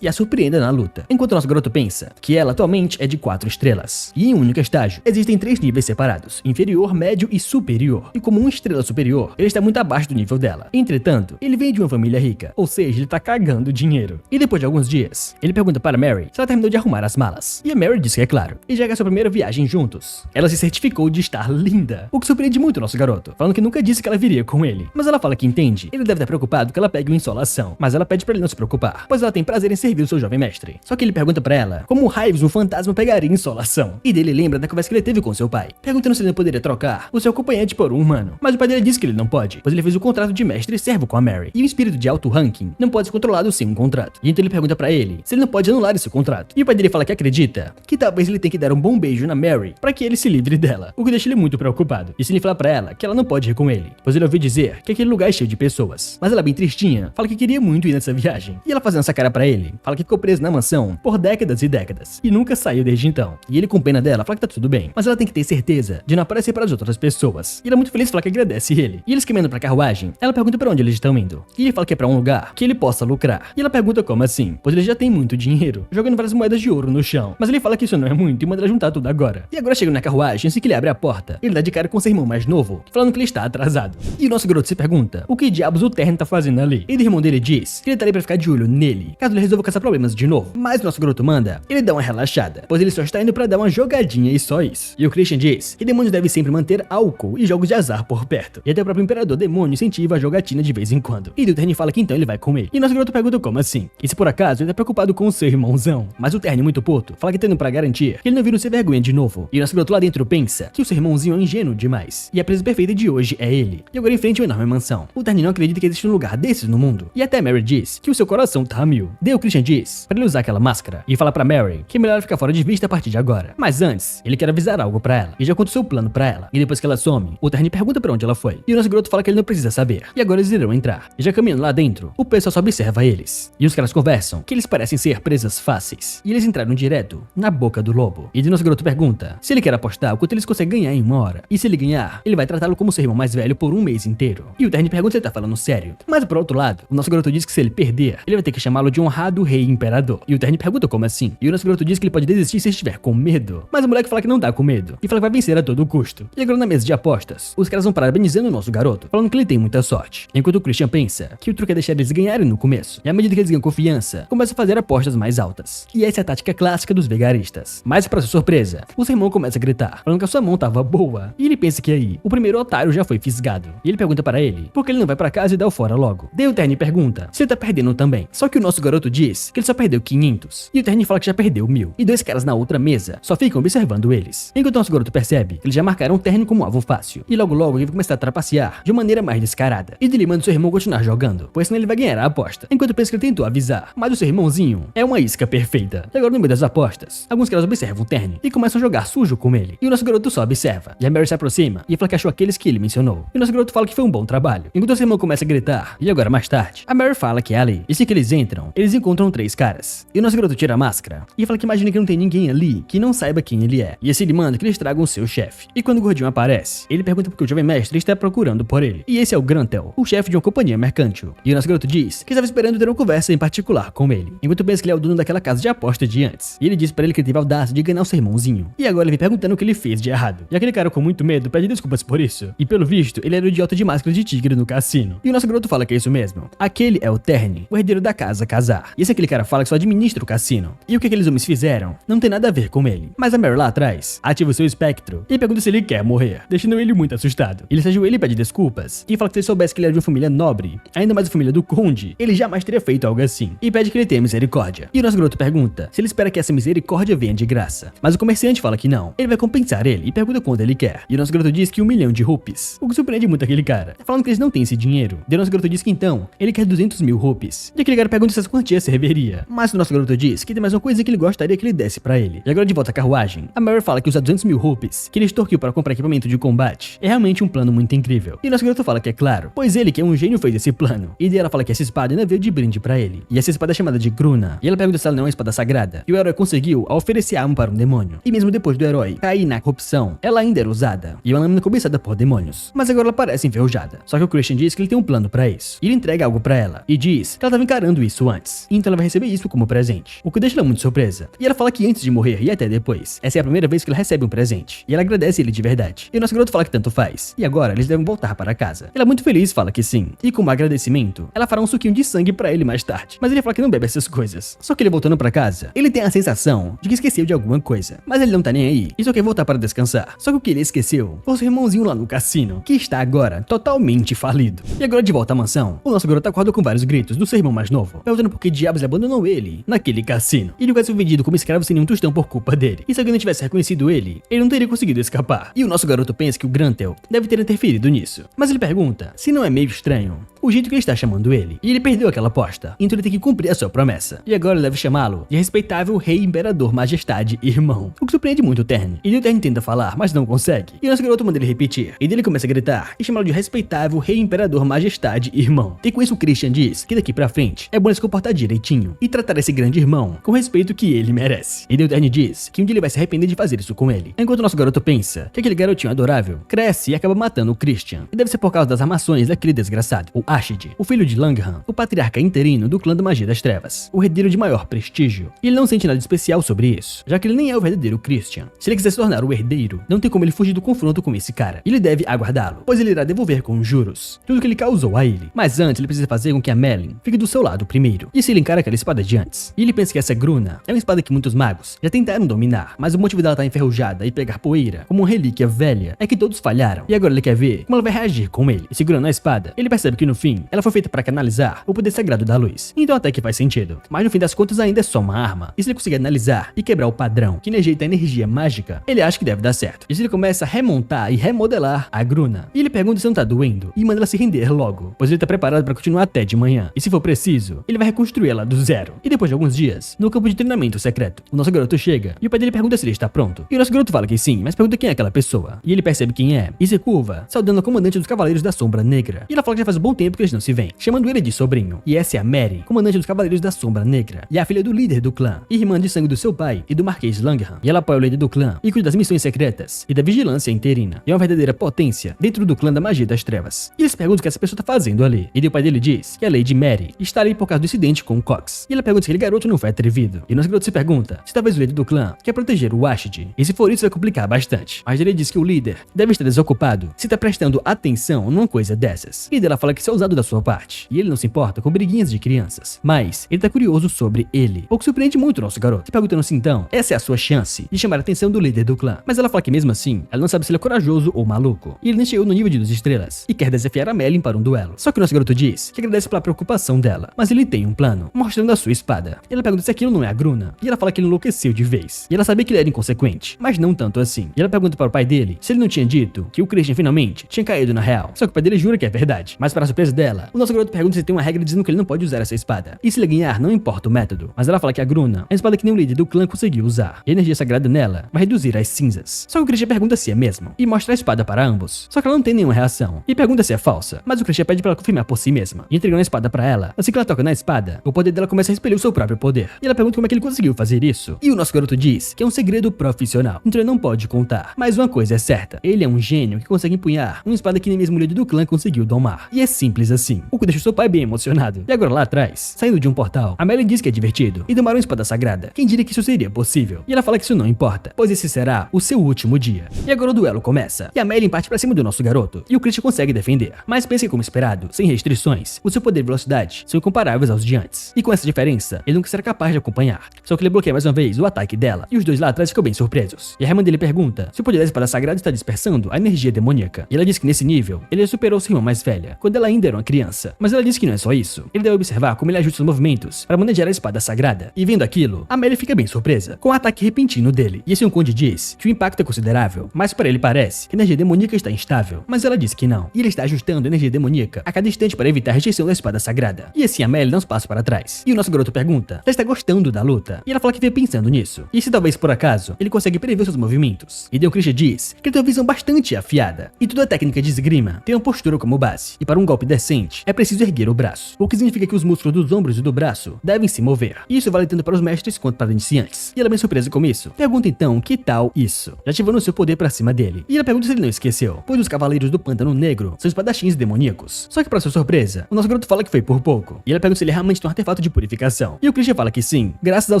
e a surpreenda na luta. Enquanto nosso garoto pensa que ela atualmente é de 4 estrelas, e em um único estágio, existem 3 níveis separados, inferior, médio e superior, e como uma estrela superior, ele está muito abaixo do nível dela. Entretanto, ele vem de uma família rica, ou seja, ele tá cagando dinheiro. E depois de alguns dias, ele pergunta para Mary se ela terminou de arrumar as malas, e a Mary diz que é claro, e já que é a sua primeira viagem juntos, ela se certificou de estar linda, o que surpreende muito o nosso garoto, falando que nunca disse que ela viria com ele, mas ela fala que entende, ele deve estar preocupado que ela pegue uma insolação, mas ela pede pra ele não se preocupar, pois ela tem prazer em servir o seu jovem mestre. Só que ele pergunta pra ela como raios um fantasma pegaria insolação, e dele lembra da conversa que ele teve com seu pai, perguntando se ele não poderia trocar o seu acompanhante por um humano, mas o pai dele diz que ele não pode, pois ele fez o contrato de mestre e servo com a Mary, e o espírito de alto ranking não pode ser controlado sem um contrato, e então ele pergunta pra ele se ele não pode anular esse contrato, e o pai dele fala que acredita que talvez ele tenha que dar um bom beijo na Mary pra que ele se livre dela, o que deixa ele muito preocupado. E se ele falar pra ela que ela não pode ir com ele, pois ele ouviu dizer que aquele lugar é cheio de pessoas, mas ela bem tristinha, fala que queria muito ir nessa viagem, e ela fazendo essa cara pra ele, fala que ficou preso na mansão por décadas e décadas, e nunca saiu desde então, e ele com pena dela fala que tá tudo bem, mas ela tem que ter certeza de não aparecer para as outras pessoas, e ela muito feliz fala que agradece ele, e eles caminhando pra carruagem, ela pergunta pra onde eles estão indo, e ele fala que é pra um lugar que ele possa lucrar, e ela pergunta como assim, pois ele já tem muito dinheiro, jogando várias moedas de ouro no chão, mas ele fala que isso não é muito e manda ela juntar tudo agora. E agora chegando na carruagem, assim que ele abre a porta, ele dá de cara com seu irmão mais novo, falando que ele está atrasado. E o nosso garoto se pergunta o que diabos o Terno tá fazendo ali. E o irmão dele diz que ele tá ali pra ficar de olho nele, caso ele resolva caçar problemas de novo. Mas o nosso garoto manda ele dá uma relaxada, pois ele só está indo pra dar uma jogadinha e só isso. E o Christian diz que demônios devem sempre manter álcool e jogos de azar por perto. E até o próprio imperador demônio incentiva a jogatina de vez em quando. E o Terno fala que então ele vai com ele. E o nosso garoto pergunta como assim. E se por acaso ele tá preocupado com o seu irmãozão. Mas o Terno, muito puto, fala que tá indo pra garantir que ele não vira um sem vergonha de novo. E o nosso garoto lá dentro pensa que o seu irmãozinho é ingênuo demais. E a presa perfeita de hoje é ele. E agora em frente a uma enorme mansão. O Terno não acredita que existe um lugar desses no mundo. E até Mary diz que o seu coração tá a mil. Daí o Christian diz pra ele usar aquela máscara. E fala pra Mary que é melhor ela ficar fora de vista a partir de agora. Mas antes, ele quer avisar algo pra ela. E já conta o seu plano pra ela. E depois que ela some, o Terno pergunta pra onde ela foi. E o nosso garoto fala que ele não precisa saber. E agora eles irão entrar. E já caminhando lá dentro, o pessoal só observa eles. E os caras conversam que eles parecem ser presas fáceis. E eles entraram direto na boca do lobo. E o nosso garoto pergunta se ele quer apostar o quanto eles conseguem ganhar em 1 hora. E se ele ganhar, ele vai tratá-lo como seu irmão mais velho por 1 mês inteiro. E o Terni pergunta se ele tá falando sério. Mas por outro lado, o nosso garoto diz que se ele perder, ele vai ter que chamá-lo de honrado rei imperador. E o Terni pergunta como assim. E o nosso garoto diz que ele pode desistir se estiver com medo. Mas o moleque fala que não tá com medo. E fala que vai vencer a todo custo. E agora na mesa de apostas, os caras vão parabenizando o nosso garoto, falando que ele tem muita sorte. Enquanto o Christian pensa que o truque é deixar eles ganharem no começo. E à medida que eles ganham confiança, começa a fazer apostas mais altas. E essa é a tática clássica dos vigaristas. Mas para sua surpresa, o seu irmão começa a gritar, falando que a sua mão tava boa. E ele pensa que aí, o primeiro otário já foi fisgado. E ele pergunta para ele, por que ele não vai pra casa e dá o fora logo. Daí o Terni pergunta se ele tá perdendo também. Só que o nosso garoto diz que ele só perdeu 500. E o Terni fala que já perdeu 1000. E 2 caras na outra mesa só ficam observando eles. Enquanto o nosso garoto percebe que eles já marcaram o Terni como alvo fácil. E logo ele vai começar a trapacear de uma maneira mais descarada. E ele manda seu irmão continuar jogando, pois senão ele vai ganhar a aposta. Enquanto pensa que ele tentou avisar, mas o seu irmãozinho é uma isca perfeita. E agora no meio das apostas, alguns caras observam o Terni e começam a jogar sujo com ele. E o nosso garoto só observa. E a Mary se aproxima e fala que achou aqueles que ele mencionou. E o nosso garoto fala que foi um bom trabalho. Enquanto o seu irmão começa a gritar, e agora mais tarde, a Mary fala que é ali. E assim que eles entram, eles encontram 3 caras. E o nosso garoto tira a máscara e fala que imagina que não tem ninguém ali que não saiba quem ele é. E assim ele manda que eles tragam o seu chefe. E quando o gordinho aparece, ele pergunta porque o jovem mestre está procurando por ele. E esse é o Grantel, o chefe de uma companhia mercantil. E o nosso garoto diz que estava esperando ter uma conversa em particular com ele. Enquanto pensa que ele é o dono daquela casa de aposta de antes. E ele diz pra ele que ele teve a audácia de enganar o seu irmãozinho. E agora ele vem perguntando o que ele fez de errado. E aquele cara com muito medo pede desculpas por isso. E pelo visto, ele era o idiota de máscara de tigre no cassino. E o nosso garoto fala que é isso mesmo. Aquele é o Terni, o herdeiro da casa Casar. E esse é aquele cara fala que só administra o cassino. E o que aqueles homens fizeram não tem nada a ver com ele. Mas a Mary lá atrás ativa o seu espectro e pergunta se ele quer morrer, deixando ele muito assustado. Ele se ajoelha e pede desculpas. E fala que se ele soubesse que ele era de uma família nobre, ainda mais a família do conde, ele jamais teria feito algo assim. E pede que ele tenha misericórdia. E o nosso garoto pergunta se ele espera que essa misericórdia venha de graça. Mas o comerciante fala que não. Ele vai compensar ele e pergunta quanto ele quer. E o nosso garoto diz que 1 milhão de rupees. O que surpreende muito aquele cara, falando que eles não têm esse dinheiro. E o nosso garoto diz que então, ele quer 200 mil rupees. E aquele cara pergunta se essa quantia serviria. Mas o nosso garoto diz que tem mais uma coisa que ele gostaria que ele desse pra ele. E agora de volta à carruagem, a Mary fala que usar 200 mil rupees que ele extorquiu para comprar equipamento de combate é realmente um plano muito incrível. E o nosso garoto fala que é claro, pois ele, que é um gênio, fez esse plano. E daí ela fala que essa espada ainda veio de brinde pra ele. E essa espada é chamada de Gruna. E ela pergunta se ela não é uma espada sagrada. E o herói conseguiu ao oferecer a arma para um demônio. E mesmo depois do herói cair na corrupção, ela ainda era usada. E uma lâmina cobiçada por demônios. Mas agora ela parece enferrujada. Só que o Christian diz que ele tem um plano pra isso. E ele entrega algo pra ela. E diz que ela tava encarando isso antes. Então ela vai receber isso como presente. O que deixa ela muito surpresa. E ela fala que antes de morrer e até depois, essa é a primeira vez que ela recebe um presente. E ela agradece ele de verdade. E o nosso garoto fala que tanto faz. E agora eles devem voltar para casa. Ela é muito feliz, fala que sim. E como agradecimento, ela fará um suquinho de sangue pra ele mais tarde. Mas ele fala que não bebe essas coisas. Só que ele voltando pra casa, ele tem a sensação de que esqueceu de alguma coisa. Mas ele não tá nem aí. E só quer voltar para descansar. Só que o que ele esqueceu foi o seu irmãozinho lá no cassino, que está agora totalmente falido. E agora de volta à mansão, o nosso garoto acorda com vários gritos do seu irmão mais novo, perguntando por que diabos ele abandonou ele naquele cassino. E ele vai ser vendido como escravo sem nenhum tostão por culpa dele. E se alguém não tivesse reconhecido ele não teria conseguido escapar. E o nosso garoto pensa que o Grantel deve ter interferido nisso. Mas ele pergunta se não é meio estranho o jeito que ele está chamando ele. E ele perdeu aquela aposta, então ele tem que cumprir a sua promessa. E agora ele deve chamá-lo de respeitável rei, imperador, majestade e irmão. O que surpreende muito o Terni. E o Terni tenta falar, mas não consegue. E o nosso garoto manda ele repetir. E ele começa a gritar e chamá-lo de respeitável rei, imperador, majestade e irmão. E com isso o Christian diz que daqui pra frente é bom ele se comportar direitinho e tratar esse grande irmão com o respeito que ele merece. E o Terni diz que um dia ele vai se arrepender de fazer isso com ele. Enquanto o nosso garoto pensa que aquele garotinho adorável cresce e acaba matando o Christian. E deve ser por causa das armações daquele desgraçado, o Ashid, o filho de Langham, o patriarca interino do clã da magia das trevas, o herdeiro de maior prestígio. E ele não sente nada de especial sobre isso, já que ele nem é o verdadeiro Christian. Se ele quiser se tornar o herdeiro, não tem como ele fugir do confronto com esse cara. Ele deve aguardá-lo, pois ele irá devolver com juros tudo que ele causou a ele. Mas antes ele precisa fazer com que a Merlin fique do seu lado primeiro. E se ele encara aquela espada de antes, e ele pensa que essa Gruna é uma espada que muitos magos já tentaram dominar, mas o motivo dela estar enferrujada e pegar poeira como uma relíquia velha é que todos falharam. E agora ele quer ver como ela vai reagir com ele. E segurando a espada, ele percebe que no fim ela foi feita para canalizar o poder sagrado da luz. Então até que faz sentido. Mas no fim das contas ainda é só uma arma. E se ele conseguir analisar e quebrar o padrão que rejeita a energia mágica, ele acha que deve dar certo. E se ele começa a remontar e remodelar a Gruna, e ele pergunta se não tá doendo e manda ela se render logo, pois ele tá preparado para continuar até de manhã. E se for preciso, ele vai reconstruir ela do zero. E depois de alguns dias, no campo de treinamento secreto, o nosso garoto chega e o pai dele pergunta se ele está pronto. E o nosso garoto fala que sim, mas pergunta quem é aquela pessoa. E ele percebe quem é e se curva, saudando a comandante dos Cavaleiros da Sombra Negra. E ela fala que já faz um bom tempo tempo que eles não se veem, chamando ele de sobrinho. E essa é a Mary, comandante dos Cavaleiros da Sombra Negra, e a filha do líder do clã, irmã de sangue do seu pai e do Marquês Langham. E ela apoia o líder do clã e cuida das missões secretas e da vigilância interina. E é uma verdadeira potência dentro do clã da magia das trevas. E eles perguntam o que essa pessoa tá fazendo ali. E o pai dele diz que a Lady Mary está ali por causa do incidente com o Cox. E ela pergunta se aquele garoto não foi atrevido. E nosso garoto se pergunta se talvez o líder do clã quer proteger o Ashid. E se for isso vai complicar bastante. Mas ele diz que o líder deve estar desocupado se tá prestando atenção numa coisa dessas. E ela fala que isso é usado da sua parte. E ele não se importa com briguinhas de crianças. Mas ele tá curioso sobre ele. O que surpreende muito o nosso garoto. E perguntando-se então, essa é a sua chance de chamar a atenção do líder do clã. Mas ela fala que mesmo assim, ela não sabe se ele é corajoso ou maluco. E ele nem chegou no nível de 2 estrelas. E quer desafiar a Merlin para um duelo. Só que o nosso garoto diz que agradece pela preocupação dela. Mas ele tem um plano, mostrando a sua espada. E ela pergunta se aquilo não é a Gruna. E ela fala que ele enlouqueceu de vez. E ela sabia que ele era inconsequente, mas não tanto assim. E ela pergunta para o pai dele se ele não tinha dito que o Christian finalmente tinha caído na real. Só que o pai dele jura que é verdade. Mas para a surpresa dela, o nosso garoto pergunta se tem uma regra dizendo que ele não pode usar essa espada. E se ele ganhar, não importa o método. Mas ela fala que a Gruna é a espada que nem o líder do clã conseguiu usar. E a energia sagrada nela vai reduzir as cinzas. Só que o Christian pergunta se é mesmo. E mostra a espada para ambos. Só que ela não tem nenhuma reação. E pergunta se é falsa. Mas o Christian pede para ela confirmar por si mesma. E entregando a espada para ela. Assim que ela toca na espada, o poder dela começa a expelir o seu próprio poder. E ela pergunta como é que ele conseguiu fazer isso. E o nosso garoto diz que é um segredo profissional. Então ele não pode contar. Mas uma coisa é certa. Ele é um gênio que consegue empunhar uma espada que nem mesmo o líder do clã conseguiu domar. E é simples assim. O que deixa o seu pai bem emocionado. E agora lá atrás, saindo de um portal, a Merlin diz que é divertido e domar uma espada sagrada. Quem diria que isso seria possível? E ela fala que isso não importa, pois esse será o seu último dia. E agora o duelo começa. E a Merlin parte pra cima do nosso garoto. E o Christian consegue defender. Mas pense que como esperado, sem restrições, o seu poder e velocidade são incomparáveis aos de antes. E com essa diferença, ele nunca será capaz de acompanhar. Só que ele bloqueia mais uma vez o ataque dela. E os dois lá atrás ficam bem surpresos. E a irmã dele pergunta se o poder da espada sagrada está dispersando a energia demoníaca. E ela diz que nesse nível, ele já superou sua irmã mais velha, quando ela ainda era uma criança. Mas ela diz que não é só isso. Ele deve observar como ele ajusta seus movimentos para manejar a espada sagrada. E vendo aquilo, a Merlin fica bem surpresa com o ataque repentino dele. E esse conde diz que o impacto é considerável, mas para ele parece que a energia demoníaca está instável. Mas ela diz que não. E ele está ajustando a energia demoníaca a cada instante para evitar a rejeição da espada sagrada. E assim a Merlin dá uns passos para trás. E o nosso garoto pergunta se ela está gostando da luta. E ela fala que veio pensando nisso. E se talvez por acaso ele consegue prever seus movimentos. E o Christian diz que ele tem uma visão bastante afiada. E toda a técnica de esgrima tem uma postura como base. E para um golpe decente, é preciso erguer o braço. O que significa que os músculos dos ombros e do braço devem se mover. E isso vale tanto para os mestres quanto para iniciantes. E ela, bem surpresa com isso, pergunta então que tal isso, já ativando seu poder para cima dele. E ela pergunta se ele não esqueceu, pois os Cavaleiros do Pântano Negro são espadachins demoníacos. Só que para sua surpresa, o nosso garoto fala que foi por pouco. E ela pergunta se ele realmente tem um artefato de purificação. E o Christian fala que sim, graças ao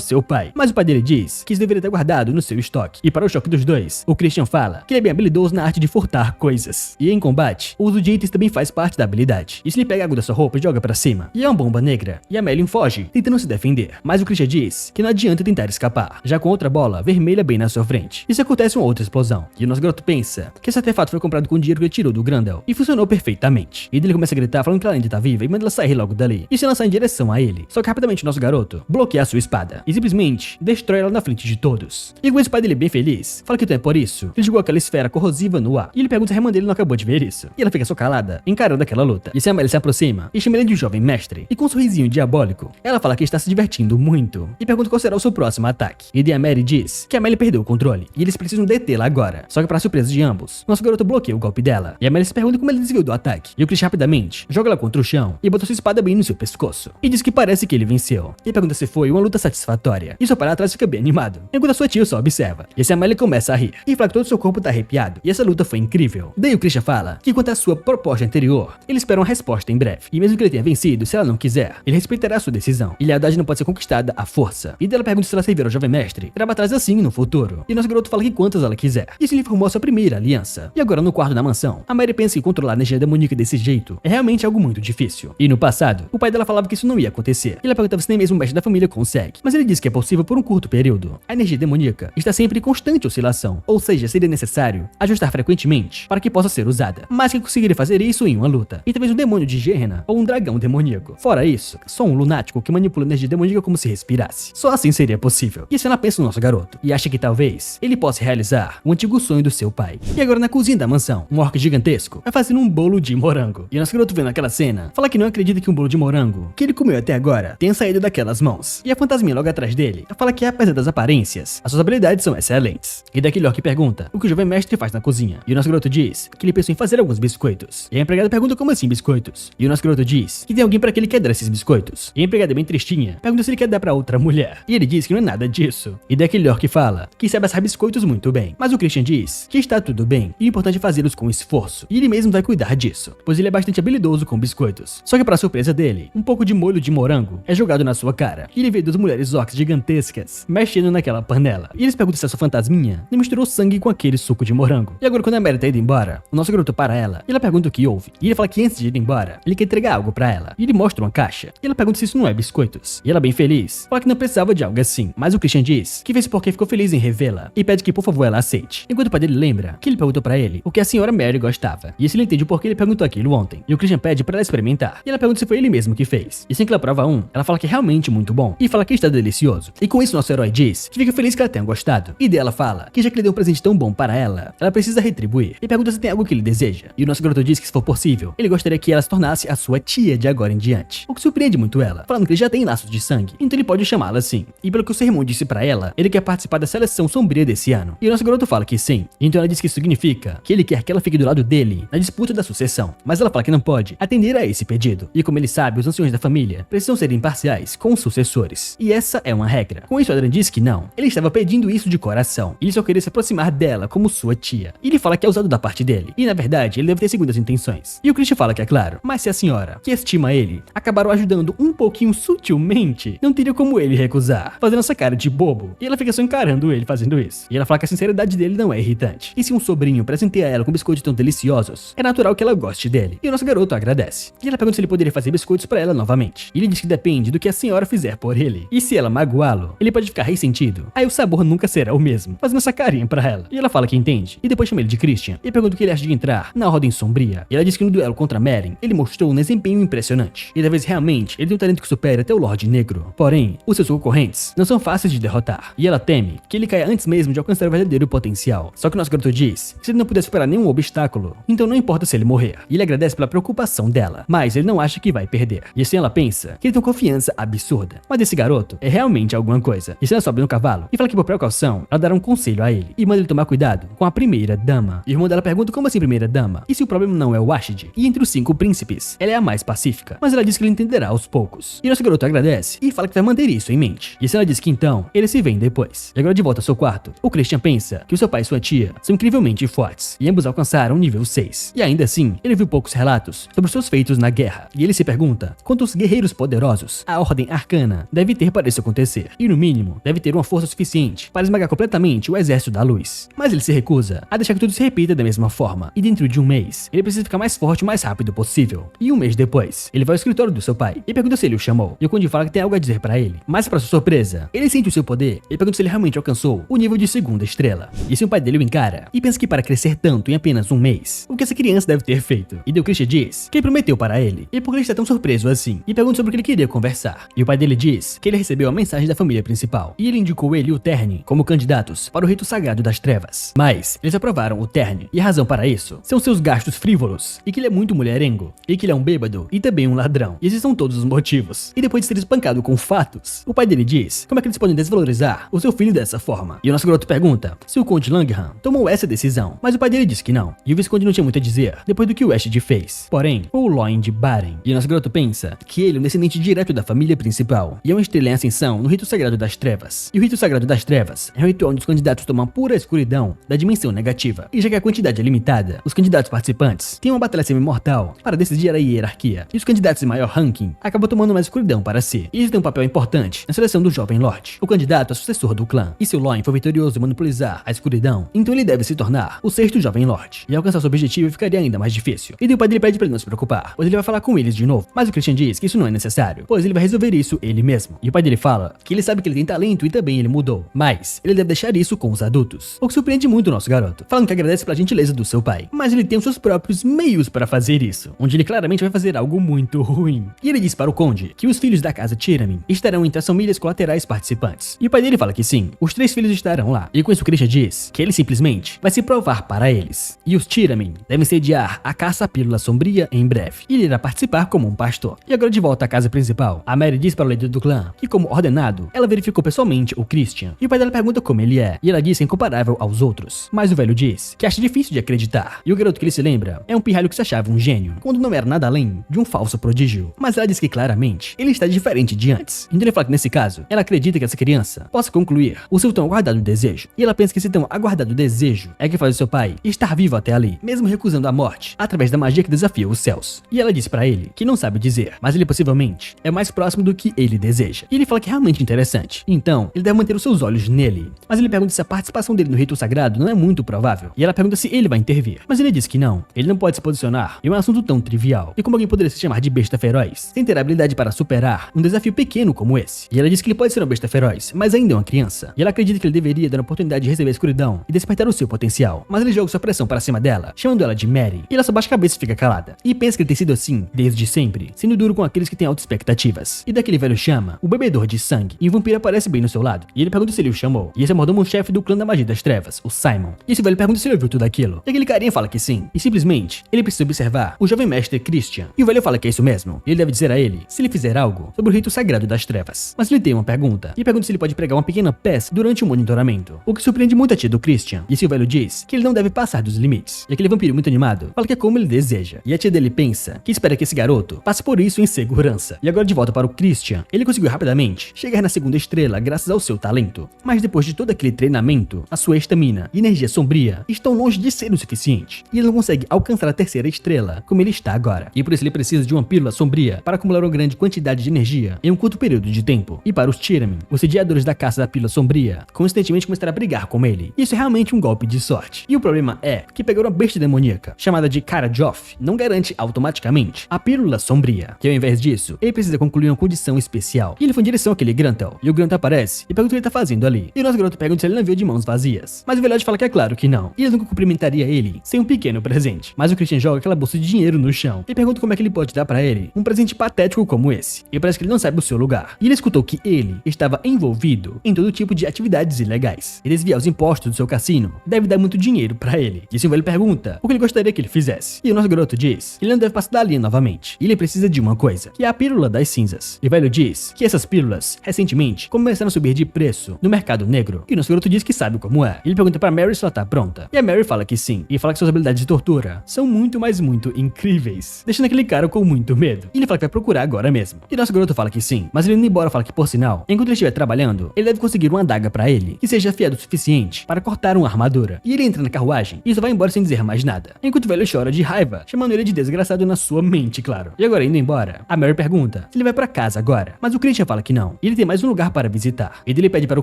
seu pai. Mas o pai dele diz que isso deveria ter guardado no seu estoque. E para o choque dos dois, o Christian fala que ele é bem habilidoso na arte de furtar coisas. E em combate, o uso de itens também faz parte da habilidade. E se ele pega algo da sua roupa e joga para cima, e é uma bomba negra. E a Merlin foge, tentando se defender. Mas o Christian diz que não adianta tentar escapar, já com outra bola vermelha bem na sua frente. Isso acontece uma outra explosão. E o nosso garoto pensa que esse artefato foi comprado com o dinheiro que ele tirou do Grendel. E funcionou perfeitamente. E ele começa a gritar falando que ela ainda tá viva e manda ela sair logo dali. E se lançar em direção a ele. Só que rapidamente o nosso garoto bloqueia a sua espada. E simplesmente destrói ela na frente de todos. E com esse pai dele bem feliz, fala que então é por isso que ele jogou aquela esfera corrosiva no ar. E ele pergunta se a irmã dele não acabou de ver isso. E ela fica só calada, encarando aquela luta. E Merlin se aproxima e chama ele de jovem mestre. E com um sorrisinho diabólico, ela fala que está se divertindo muito. E pergunta qual será o seu próximo ataque. E a Mary diz que a Merlin perdeu o controle. E eles precisam detê-la agora. Só que para surpresa de ambos, nosso garoto bloqueia o golpe dela. E a Merlin se pergunta como ele desviou do ataque. E o Christian rapidamente joga ela contra o chão e bota sua espada bem no seu pescoço. E diz que parece que ele venceu. E pergunta se foi uma luta satisfatória. E seu pai lá atrás fica bem animado. Enquanto a sua tia só observa. E a Merlin começa a rir. E fala que todo o seu corpo tá arrepiado. E essa luta foi incrível. Daí o Christian fala que quanto à sua proposta anterior, ele espera uma resposta em breve. E mesmo que ele tenha vencido, se ela não quiser, ele respeitará a sua decisão. E lealdade não pode ser conquistada à força. E dela pergunta se ela servir ao jovem mestre para batalhas assim no futuro. E nosso garoto fala que quantas ela quiser. E isso lhe formou a sua primeira aliança. E agora no quarto da mansão, a Mary pensa em controlar a energia demoníaca desse jeito é realmente algo muito difícil. E no passado, o pai dela falava que isso não ia acontecer. E ela perguntava se nem mesmo o mestre da família consegue. Mas ele diz que é possível por um curto período. A energia demoníaca está sempre em constante oscilação. Ou seja, seria necessário ajustar frequentemente para que possa ser usada. Mas que conseguiria fazer isso em uma luta. E talvez um demônio de Gehenna ou um dragão demoníaco. Fora isso, só um lunático que manipula energia demoníaca como se respirasse. Só assim seria possível. E assim ela pensa no nosso garoto. E acha que talvez ele possa realizar o antigo sonho do seu pai. E agora na cozinha da mansão, um orc gigantesco vai fazendo um bolo de morango. E o nosso garoto vendo aquela cena, fala que não acredita que um bolo de morango que ele comeu até agora tenha saído daquelas mãos. E a fantasminha logo atrás dele fala que apesar das aparências, as suas habilidades são excelentes. E daquele orc pergunta o que o jovem mestre faz na cozinha. E o nosso garoto diz que ele pensou em fazer alguns biscoitos. E a empregada pergunta como assim biscoitos? biscoitos. E o nosso garoto diz que tem alguém para que ele quer dar esses biscoitos. E a empregada bem tristinha pergunta se ele quer dar pra outra mulher. E ele diz que não é nada disso. E daquele orc fala que sabe assar biscoitos muito bem. Mas o Christian diz que está tudo bem e o importante é fazê-los com esforço. E ele mesmo vai cuidar disso, pois ele é bastante habilidoso com biscoitos. Só que para surpresa dele, um pouco de molho de morango é jogado na sua cara. E ele vê duas mulheres orcs gigantescas mexendo naquela panela. E eles perguntam se a sua fantasminha não misturou sangue com aquele suco de morango. E agora quando a Mary tá indo embora, o nosso garoto para ela e ela pergunta o que houve. E ele fala que antes de ir embora, ele quer entregar algo pra ela. E ele mostra uma caixa. E ela pergunta se isso não é biscoitos. E ela bem feliz, fala que não precisava de algo assim. Mas o Christian diz que fez porque ficou feliz em revê-la e pede que por favor ela aceite. Enquanto o pai dele lembra que ele perguntou pra ele o que a senhora Mary gostava. E esse ele entende o porquê ele perguntou aquilo ontem. E o Christian pede pra ela experimentar. E ela pergunta se foi ele mesmo que fez. E assim que ela prova ela fala que é realmente muito bom. E fala que está delicioso. E com isso nosso herói diz que fica feliz que ela tenha gostado. E dela fala que já que ele deu um presente tão bom para ela precisa retribuir. E pergunta se tem algo que ele deseja. E o nosso garoto diz que se for possível, ele gostaria que ela se tornasse a sua tia de agora em diante. O que surpreende muito ela, falando que ele já tem laços de sangue, então ele pode chamá-la assim. E pelo que o seu irmão disse pra ela, ele quer participar da seleção sombria desse ano. E o nosso garoto fala que sim. Então ela diz que isso significa que ele quer que ela fique do lado dele na disputa da sucessão. Mas ela fala que não pode atender a esse pedido. E como ele sabe, os anciões da família precisam ser imparciais com os sucessores. E essa é uma regra. Com isso, Adrian diz que não. Ele estava pedindo isso de coração. Ele só queria se aproximar dela como sua tia. E ele fala que é usado da parte dele. E na verdade, ele deve ter segundas intenções. E o Christian fala que é claro. Mas se a senhora, que estima ele, acabaram ajudando um pouquinho sutilmente, não teria como ele recusar, fazendo essa cara de bobo. E ela fica só encarando ele fazendo isso. E ela fala que a sinceridade dele não é irritante. E se um sobrinho presenteia ela com biscoitos tão deliciosos, é natural que ela goste dele. E o nosso garoto agradece. E ela pergunta se ele poderia fazer biscoitos pra ela novamente. E ele diz que depende do que a senhora fizer por ele. E se ela magoá-lo, ele pode ficar ressentido. Aí o sabor nunca será o mesmo, fazendo essa carinha pra ela. E ela fala que entende. E depois chama ele de Christian. E pergunta o que ele acha de entrar na Ordem Sombria. E ela diz que no duelo contra Meryn, ele mostrou um desempenho impressionante. E da vez realmente, ele tem um talento que supera até o Lorde Negro. Porém, os seus concorrentes não são fáceis de derrotar. E ela teme que ele caia antes mesmo de alcançar o verdadeiro potencial. Só que o nosso garoto diz que se ele não puder superar nenhum obstáculo, então não importa se ele morrer. E ele agradece pela preocupação dela. Mas ele não acha que vai perder. E assim ela pensa que ele tem uma confiança absurda. Mas esse garoto é realmente alguma coisa. E se ela sobe no cavalo e fala que por precaução, ela dará um conselho a ele. E manda ele tomar cuidado com a primeira dama. E o irmão dela pergunta como assim primeira dama? E se o problema não é o Ashid? E entre os 5 príncipes, ela é a mais pacífica. Mas ela diz que ele entenderá aos poucos. E nosso garoto agradece e fala que vai manter isso em mente. E assim ela diz que então, eles se veem depois. E agora de volta ao seu quarto, o Christian pensa que o seu pai e sua tia são incrivelmente fortes. E ambos alcançaram nível 6. E ainda assim, ele viu poucos relatos sobre seus feitos na guerra. E ele se pergunta quantos guerreiros poderosos a Ordem Arcana deve ter para isso acontecer. E no mínimo, deve ter uma força suficiente para esmagar completamente o Exército da Luz. Mas ele se recusa a deixar que tudo se repita da mesma forma. E dentro de um mês, ele precisa ficar mais forte o mais rápido possível. E um mês depois, ele vai ao escritório do seu pai e pergunta se ele o chamou. E o Conde fala que tem algo a dizer pra ele. Mas pra sua surpresa, ele sente o seu poder e pergunta se ele realmente alcançou o nível de 2ª estrela. E assim o pai dele o encara e pensa que para crescer tanto em apenas um mês, o que essa criança deve ter feito. E o Christian diz que ele prometeu para ele. E por que ele está tão surpreso assim? E pergunta sobre o que ele queria conversar. E o pai dele diz que ele recebeu a mensagem da família principal. E ele indicou ele e o Terne como candidatos para o rito sagrado das trevas. Mas eles aprovaram o Terne. E a razão para isso são seus gastos frívolos. E que ele é muito mulherengo. E que ele é um bêbado e também um ladrão. E esses são todos os motivos. E depois de ser espancado com fatos, o pai dele diz como é que eles podem desvalorizar o seu filho dessa forma. E o nosso garoto pergunta se o Conde Langham tomou essa decisão. Mas o pai dele diz que não. E o Visconde não tinha muito a dizer depois do que o Ashid fez. Porém, o Loin de Baren. E o nosso garoto pensa que ele é um descendente direto da família principal. E é uma estrela em ascensão no rito sagrado das trevas. E o rito sagrado das trevas é um ritual onde os candidatos tomam pura escuridão da dimensão negativa. E já que a quantidade é limitada, os candidatos participantes têm uma batalha semi-mortal para decidir a hierarquia. E os candidatos de maior ranking acabam tomando mais escuridão para si. E isso tem um papel importante na seleção do jovem Lorde. O candidato é sucessor do clã. E se o Loin for vitorioso em monopolizar a escuridão, então ele deve se tornar o 6º jovem Lorde. E alcançar seu objetivo ficaria ainda mais difícil. E o pai dele pede pra ele não se preocupar, pois ele vai falar com eles de novo. Mas o Christian diz que isso não é necessário, pois ele vai resolver isso ele mesmo. E o pai dele fala que ele sabe que ele tem talento e também ele mudou. Mas ele deve deixar isso com os adultos. O que surpreende muito o nosso garoto, falando que agradece pela gentileza do seu pai. Mas ele tem os seus próprios meios para fazer isso, onde ele claramente vai fazer algo muito ruim. E ele diz para o Conde que os filhos da casa Tyramin estarão entre as famílias colaterais participantes. E o pai dele fala que sim, os 3 filhos estarão lá. E com isso o Christian diz que ele simplesmente vai se provar para eles. E os Tyramin devem sediar a caça à pílula sombria em breve. E ele irá participar como um pastor. E agora de volta à casa principal, a Mary diz para o líder do clã que, como ordenado, ela verificou pessoalmente o Christian. E o pai dela pergunta como ele é. E ela diz que é incomparável aos outros. Mas o velho diz que acha difícil de acreditar. E o garoto que ele se lembra é um pirralho que se achava um gênio. gênio, quando não era nada além de um falso prodígio. Mas ela diz que claramente ele está diferente de antes. Então ele fala que nesse caso, ela acredita que essa criança possa concluir o seu tão aguardado desejo. E ela pensa que esse tão aguardado desejo é que faz o seu pai estar vivo até ali, mesmo recusando a morte, através da magia que desafia os céus. E ela diz pra ele que não sabe dizer, mas ele possivelmente é mais próximo do que ele deseja. E ele fala que é realmente interessante. Então, ele deve manter os seus olhos nele. Mas ele pergunta se a participação dele no rito sagrado não é muito provável. E ela pergunta se ele vai intervir. Mas ele diz que não. Ele não pode se posicionar em um assunto tão trivial. E como alguém poderia se chamar de besta feroz, sem ter a habilidade para superar um desafio pequeno como esse? E ela diz que ele pode ser uma besta feroz, mas ainda é uma criança. E ela acredita que ele deveria dar a oportunidade de receber a escuridão e despertar o seu potencial. Mas ele joga sua pressão para cima dela, chamando ela de Mary. E ela só baixa a cabeça e fica calada. E pensa que ele tem sido assim desde sempre, sendo duro com aqueles que têm altas expectativas. E daquele velho chama o bebedor de sangue. E o vampiro aparece bem no seu lado. E ele pergunta se ele o chamou. E esse é o mordomo-chefe do clã da magia das trevas, o Simon. E esse velho pergunta se ele ouviu tudo aquilo. E aquele carinha fala que sim. E simplesmente, ele precisa observar o jovem mestre Christian. E o velho fala que é isso mesmo. E ele deve dizer a ele se ele fizer algo sobre o rito sagrado das trevas. Mas ele tem uma pergunta. E pergunta se ele pode pregar uma pequena peça durante o monitoramento. O que surpreende muito a tia do Christian. E esse velho diz que ele não deve passar dos limites. E aquele vampiro muito animado fala que é como ele deseja. E a tia dele pensa que espera que esse garoto passe por isso em segurança. E agora de volta para o Christian, ele conseguiu rapidamente chegar na segunda estrela graças ao seu talento. Mas depois de todo aquele treinamento, a sua estamina e energia sombria estão longe de ser o suficiente. E ele não consegue alcançar a terceira estrela como ele está agora. E por isso ele precisa de uma pílula sombria para acumular uma grande quantidade de energia em um curto período de tempo. E para os Tyramin, os sediadores da caça da pílula sombria constantemente começaram a brigar com ele. Isso é realmente um golpe de sorte. E o problema é que pegar uma besta demoníaca chamada de Kara-Joff não garante automaticamente a pílula sombria. Que ao invés disso, ele precisa concluir uma condição especial. E ele foi em direção àquele Grantel. E o Grantel aparece e pergunta o que ele tá fazendo ali. E o nosso garoto pergunta se ele não veio de mãos vazias. Mas o velhote fala que é claro que não. E ele nunca cumprimentaria ele sem um pequeno presente. Mas o Christian joga aquela bolsa de dinheiro no chão e pergunta como é que ele pode dar pra ele um presente patético como esse. E parece que ele não sabe o seu lugar. E ele escutou que ele estava envolvido em todo tipo de atividades ilegais. E desviar os impostos do seu cassino deve dar muito dinheiro pra ele. E assim o velho pergunta o que ele gostaria que ele fizesse. E o nosso garoto diz que ele não deve passar da linha novamente. E ele precisa de uma coisa, que é a pílula das cinzas. E o velho diz que essas pílulas, recentemente, começaram a subir de preço no mercado negro. E o nosso garoto diz que sabe como é. Ele pergunta pra Mary se ela tá pronta. E a Mary fala que sim. E fala que suas habilidades de tortura são muito, mas muito incríveis, deixando aquele cara com muito medo. E ele fala que vai procurar agora mesmo. E nosso garoto fala que sim. Mas ele indo embora fala que, por sinal, enquanto ele estiver trabalhando, ele deve conseguir uma adaga pra ele, que seja afiada o suficiente para cortar uma armadura. E ele entra na carruagem e só vai embora sem dizer mais nada. Enquanto o velho chora de raiva, chamando ele de desgraçado na sua mente, claro. E agora, indo embora, a Mary pergunta se ele vai pra casa agora. Mas o Christian fala que não. Ele tem mais um lugar para visitar. E ele pede para o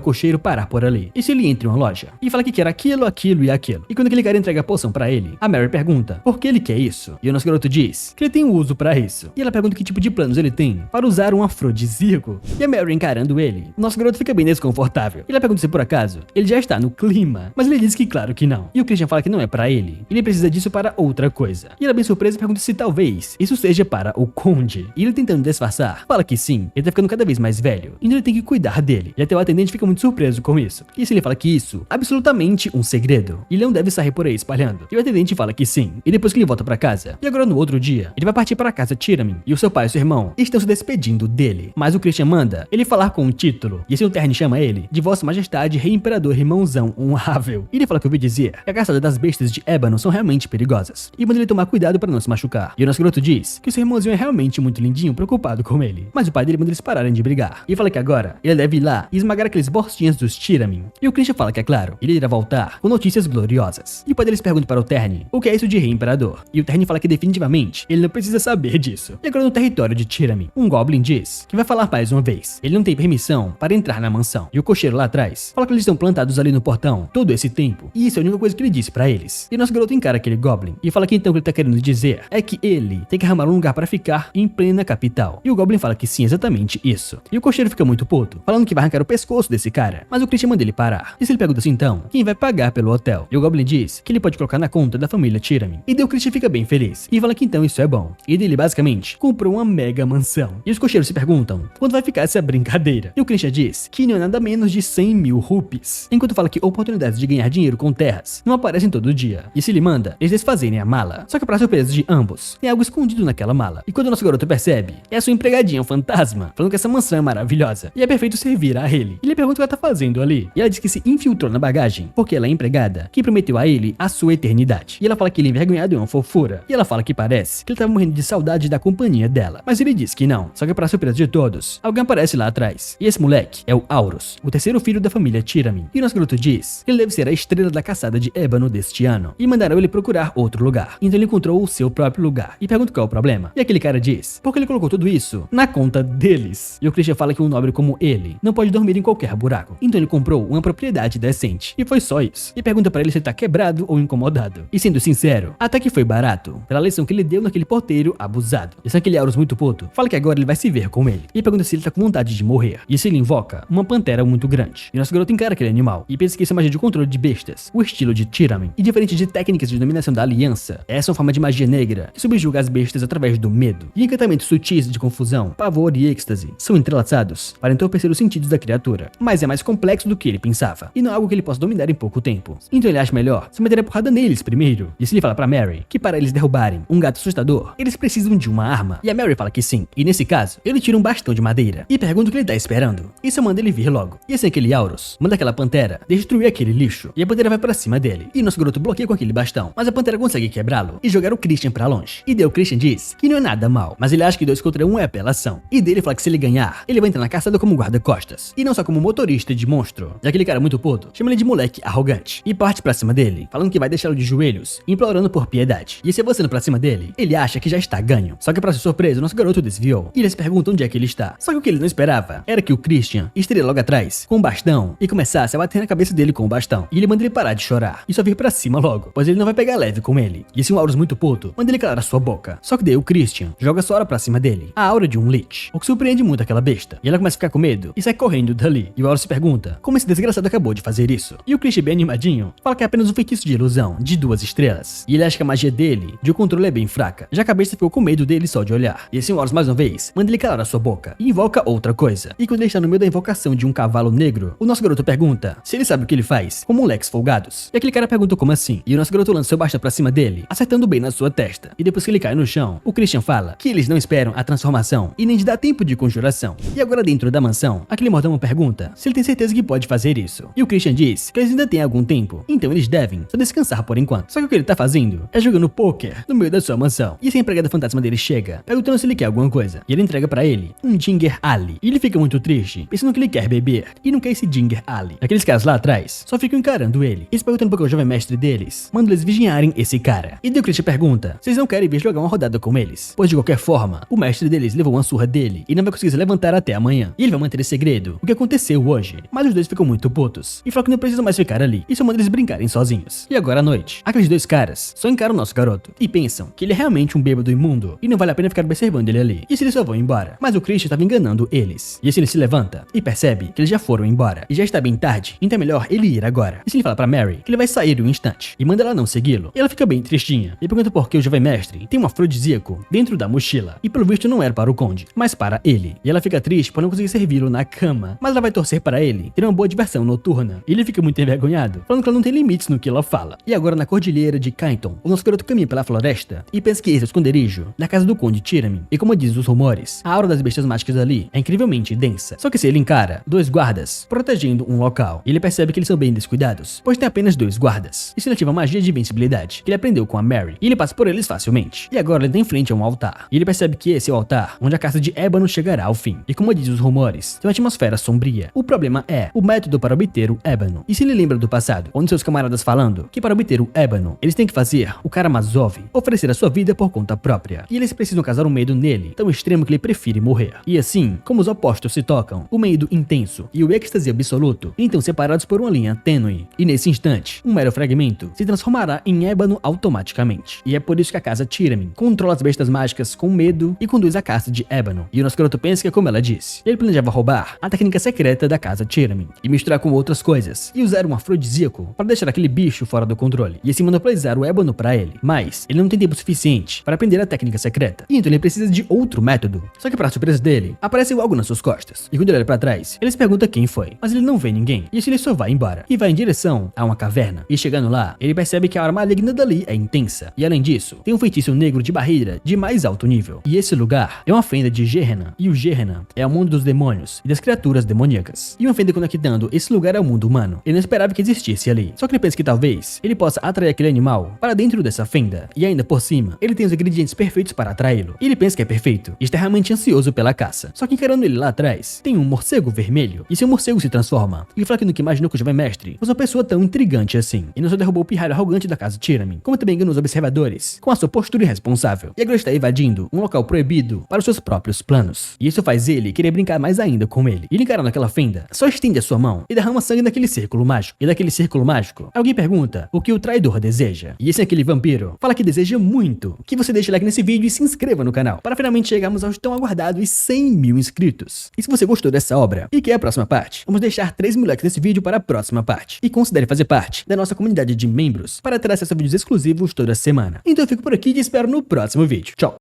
cocheiro parar por ali. E se ele entra em uma loja? E fala que quer aquilo, aquilo e aquilo. E quando aquele cara entrega a poção pra ele, a Mary pergunta por que ele quer isso. E o nosso garoto diz que ele tem um uso pra isso. E ela pergunta que tipo de planos ele tem para usar um afrodisíaco. E a Mary encarando ele, o nosso garoto fica bem desconfortável. E ela pergunta se por acaso ele já está no clima. Mas ele diz que claro que não. E o Christian fala que não é pra ele. Ele precisa disso para outra coisa. E ela bem surpresa pergunta se talvez isso seja para o Conde. E ele tentando disfarçar, fala que sim. Ele tá ficando cada vez mais velho. E ele tem que cuidar dele. E até o atendente fica muito surpreso com isso. E se ele fala que isso é absolutamente um segredo. E ele não deve sair por aí espalhando. E o atendente fala que sim. E depois que ele volta pra casa. E agora no outro dia, ele vai partir para casa Tyramin. E o seu pai e seu irmão estão se despedindo dele. Mas o Christian manda ele falar com um título. E esse Terne chama ele de Vossa Majestade Rei Imperador Irmãozão Honrável. E ele fala que ouviu dizer que a caçada das bestas de ébano são realmente perigosas. E manda ele tomar cuidado para não se machucar. E o nosso garoto diz que o seu irmãozinho é realmente muito lindinho, preocupado com ele. Mas o pai dele manda eles pararem de brigar. E fala que agora ele deve ir lá e esmagar aqueles bostinhos dos Tyramin. E o Christian fala que é claro, ele irá voltar com notícias gloriosas. E o pai deles pergunta para o Terne o que é isso de Rei Imperador. E o Terne fala que definitivamente ele não precisa saber disso. E agora no território de Tyramin, um Goblin diz que vai falar mais uma vez. Ele não tem permissão para entrar na mansão. E o cocheiro lá atrás fala que eles estão plantados ali no portão todo esse tempo. E isso é a única coisa que ele disse para eles. E o nosso garoto encara aquele Goblin e fala que então o que ele tá querendo dizer é que ele tem que arrumar um lugar para ficar em plena capital. E o Goblin fala que sim, exatamente isso. E o cocheiro fica muito puto, falando que vai arrancar o pescoço desse cara. Mas o Christian manda ele parar. E se ele pergunta assim então, quem vai pagar pelo hotel? E o Goblin diz que ele pode colocar na conta da família Tyramin. E daí o Christian fica bem feliz. E fala que então isso é bom. E ele basicamente comprou uma mega mansão. E os cocheiros se perguntam quando vai ficar essa brincadeira. E o Christian diz que não é nada menos de 100 mil rupees. Enquanto fala que oportunidades de ganhar dinheiro com terras não aparecem todo dia. E se ele manda eles desfazerem a mala. Só que para surpresa de ambos, tem algo escondido naquela mala. E quando o nosso garoto percebe, é a sua empregadinha, um fantasma, falando que essa mansão é maravilhosa. E é perfeito servir a ele. E ele pergunta o que ela tá fazendo ali. E ela diz que se infiltrou na bagagem porque ela é empregada que prometeu a ele a sua eternidade. E ela fala que ele é envergonhado e uma fofura. E ela fala que parece que ele tava morrendo de saudade da companhia dela, mas ele diz que não. Só que pra surpresa de todos, alguém aparece lá atrás, e esse moleque é o Aurus, o terceiro filho da família Tyramin. E nosso garoto diz que ele deve ser a estrela da caçada de ébano deste ano, e mandaram ele procurar outro lugar. Então ele encontrou o seu próprio lugar, e pergunta qual é o problema. E aquele cara diz, porque ele colocou tudo isso na conta deles. E o Christian fala que um nobre como ele não pode dormir em qualquer buraco, então ele comprou uma propriedade decente, e foi só isso. E pergunta pra ele se ele tá quebrado ou incomodado. E sendo sincero, até que foi barato, pela lição que ele deu naquele porteiro abusado. E aquele Aurus muito puto fala que agora ele vai se ver com ele, e pergunta se ele tá com vontade de morrer. E se ele invoca uma pantera muito grande. E nosso garoto encara aquele animal, e pensa que isso é magia de controle de bestas, o estilo de Tyramin. E diferente de técnicas de dominação da aliança, essa é uma forma de magia negra que subjuga as bestas através do medo. E encantamentos sutis de confusão, pavor e êxtase são entrelaçados para entorpecer os sentidos da criatura. Mas é mais complexo do que ele pensava, e não é algo que ele possa dominar em pouco tempo. Então ele acha melhor se meter a porrada neles primeiro. E se ele fala pra Mary que para eles derrubarem um gato assustador, eles precisam de uma arma. E a Mary fala que sim. E nesse caso, ele tira um bastão de madeira e pergunta o que ele tá esperando. Isso manda ele vir logo. E assim aquele Aurus manda aquela pantera destruir aquele lixo. E a pantera vai pra cima dele. E nosso garoto bloqueia com aquele bastão. Mas a pantera consegue quebrá-lo e jogar o Christian pra longe. E daí o Christian diz que não é nada mal, mas ele acha que 2 contra 1 é apelação. E dele fala que se ele ganhar, ele vai entrar na caçada como guarda-costas. E não só como motorista de monstro. E aquele cara muito puto chama ele de moleque arrogante. E parte pra cima dele, falando que vai deixá-lo de joelhos, implorando por piedade. E se avançando pra cima dele, ele acha que já está ganho. Só que pra sua surpresa, nosso garoto desviou. E eles perguntam onde é que ele está. Só que o que ele não esperava era que o Christian estaria logo atrás, com um bastão, e começasse a bater na cabeça dele com o bastão. E ele manda ele parar de chorar, e só vir pra cima logo, pois ele não vai pegar leve com ele. E esse Aurus muito puto manda ele calar a sua boca. Só que daí o Christian joga sua aura pra cima dele, a aura de um Lich, o que surpreende muito aquela besta. E ela começa a ficar com medo e sai correndo dali. E o Aurus se pergunta como esse desgraçado acabou de fazer isso. E o Christian, bem animadinho, fala que é apenas um feitiço de ilusão de 2 estrelas. E ele acha que a magia dele de controle é bem fraca, já que a besta ficou com medo dele só de olhar. E esse Aurus mais uma vez manda ele calar a sua boca e invoca outra coisa. E quando ele está no meio da invocação de um cavalo negro, o nosso garoto pergunta se ele sabe o que ele faz com moleques folgados. E aquele cara pergunta como assim. E o nosso garoto lança seu bastão pra cima dele, acertando bem na sua testa. E depois que ele cai no chão, o Christian fala que eles não esperam a transformação e nem de dar tempo de conjuração. E agora dentro da mansão, aquele mordomo pergunta se ele tem certeza que pode fazer isso. E o Christian diz que eles ainda têm algum tempo, então eles devem só descansar por enquanto. Só que o que ele tá fazendo é jogando poker no meio da sua mansão. E essa empregada fantasma dele chega, perguntando se ele quer alguma coisa. E ele entrega pra ele um Ginger Ale. E ele fica muito triste, pensando que ele quer beber e não quer esse Ginger Ale. Aqueles caras lá atrás só ficam encarando ele e se perguntando porque o jovem mestre deles manda eles vigiarem esse cara. E daí o Christian pergunta se eles não querem vir jogar uma rodada com eles, pois de qualquer forma, o mestre deles levou uma surra dele e não vai conseguir se levantar até amanhã. E ele vai manter em segredo o que aconteceu hoje. Mas os dois ficam muito putos e falam que não precisam mais ficar ali e só manda eles brincarem sozinhos. E agora à noite, aqueles 2 caras só encaram o nosso garoto e pensam que ele é realmente um bêbado imundo e não vale a pena ficar observando ele ali. E se eles só vão embora? Mas o Christian estava enganando eles. E assim ele se levanta e percebe que eles já foram embora e já está bem tarde, então é melhor ele ir agora. E se ele fala pra Mary que ele vai sair um instante e manda ela não segui-lo, e ela fica bem tristinha e pergunta por que o jovem mestre tem um afrodisíaco dentro da mochila e pelo visto não era para o conde, mas para ele. E ela fica triste por não conseguir servi-lo na cama, mas ela vai torcer para ele ter uma boa diversão noturna. E ele fica muito envergonhado, falando que ela não tem limites no que ela fala. E agora na cordilheira de Kyneton, o nosso garoto caminha pela floresta e pensa que esse é o esconderijo da casa do conde Tyramin. E como diz os rumores, a aura das bestas mágicas ali é incrivelmente densa. Só que se ele encara 2 guardas protegendo um local, e ele percebe que eles são bem descuidados, pois tem apenas 2 guardas. Isso ele ativa a magia de invencibilidade que ele aprendeu com a Mary, e ele passa por eles facilmente. E agora ele está em frente a um altar, e ele percebe que esse é o altar onde a caça de ébano chegará ao fim. E como diz os rumores, tem uma atmosfera sombria. O problema é o método para obter o ébano. E se ele lembra do passado, onde seus camaradas falando que para obter o ébano, eles têm que fazer o Karamazov oferecer a sua vida por conta própria. E eles precisam causar um medo nele, tão extremo que ele prefere morrer. E assim, como os opostos se tocam, o medo intenso e o êxtase absoluto, então separados por uma linha tênue. E nesse instante, um mero fragmento se transformará em ébano automaticamente. E é por isso que a casa Tyramin controla as bestas mágicas com medo e conduz a caça de ébano. E o nosso garoto pensa que é como ela disse. Ele planejava roubar a técnica secreta da casa Tyramin e misturar com outras coisas e usar um afrodisíaco para deixar aquele bicho fora do controle e assim monopolizar o ébano para ele. Mas ele não tem tempo suficiente para aprender a técnica secreta, e então ele precisa de outro método. Só que para surpresa dele, aparece algo nas suas costas. E quando ele olha para trás, ele se pergunta quem foi, mas ele não vê ninguém. E assim ele só vai embora e vai em direção a uma caverna. E chegando lá, ele percebe que a aura maligna dali é intensa. E além disso, tem um feitiço negro de barreira de mais alto nível. E esse lugar é uma fenda de Gehenna. E o Gehenna é o mundo dos demônios e das criaturas demoníacas. E uma fenda conectando esse lugar ao mundo humano. Ele não esperava que existisse ali. Só que ele pensa que talvez ele possa atrair aquele animal para dentro dessa fenda. E ainda ainda por cima, ele tem os ingredientes perfeitos para atraí-lo. Ele pensa que é perfeito e está realmente ansioso pela caça. Só que encarando ele lá atrás, tem um morcego vermelho. E seu morcego se transforma. Ele fala que nunca imaginou que o jovem mestre fosse uma pessoa tão intrigante assim. E não só derrubou o pirralho arrogante da casa Tyramin, como também enganou os observadores com a sua postura irresponsável. E agora está evadindo um local proibido para os seus próprios planos. E isso faz ele querer brincar mais ainda com ele. E ele encarando aquela fenda, só estende a sua mão e derrama sangue naquele círculo mágico. E daquele círculo mágico, alguém pergunta o que o traidor deseja. E esse aquele vampiro fala que deseja muito que você deixe like nesse vídeo e se inscreva no canal, para finalmente chegarmos aos tão aguardados 100 mil inscritos. E se você gostou dessa obra e quer a próxima parte, vamos deixar 3 mil likes nesse vídeo para a próxima parte. E considere fazer parte da nossa comunidade de membros para ter acesso a vídeos exclusivos toda semana. Então eu fico por aqui e te espero no próximo vídeo. Tchau!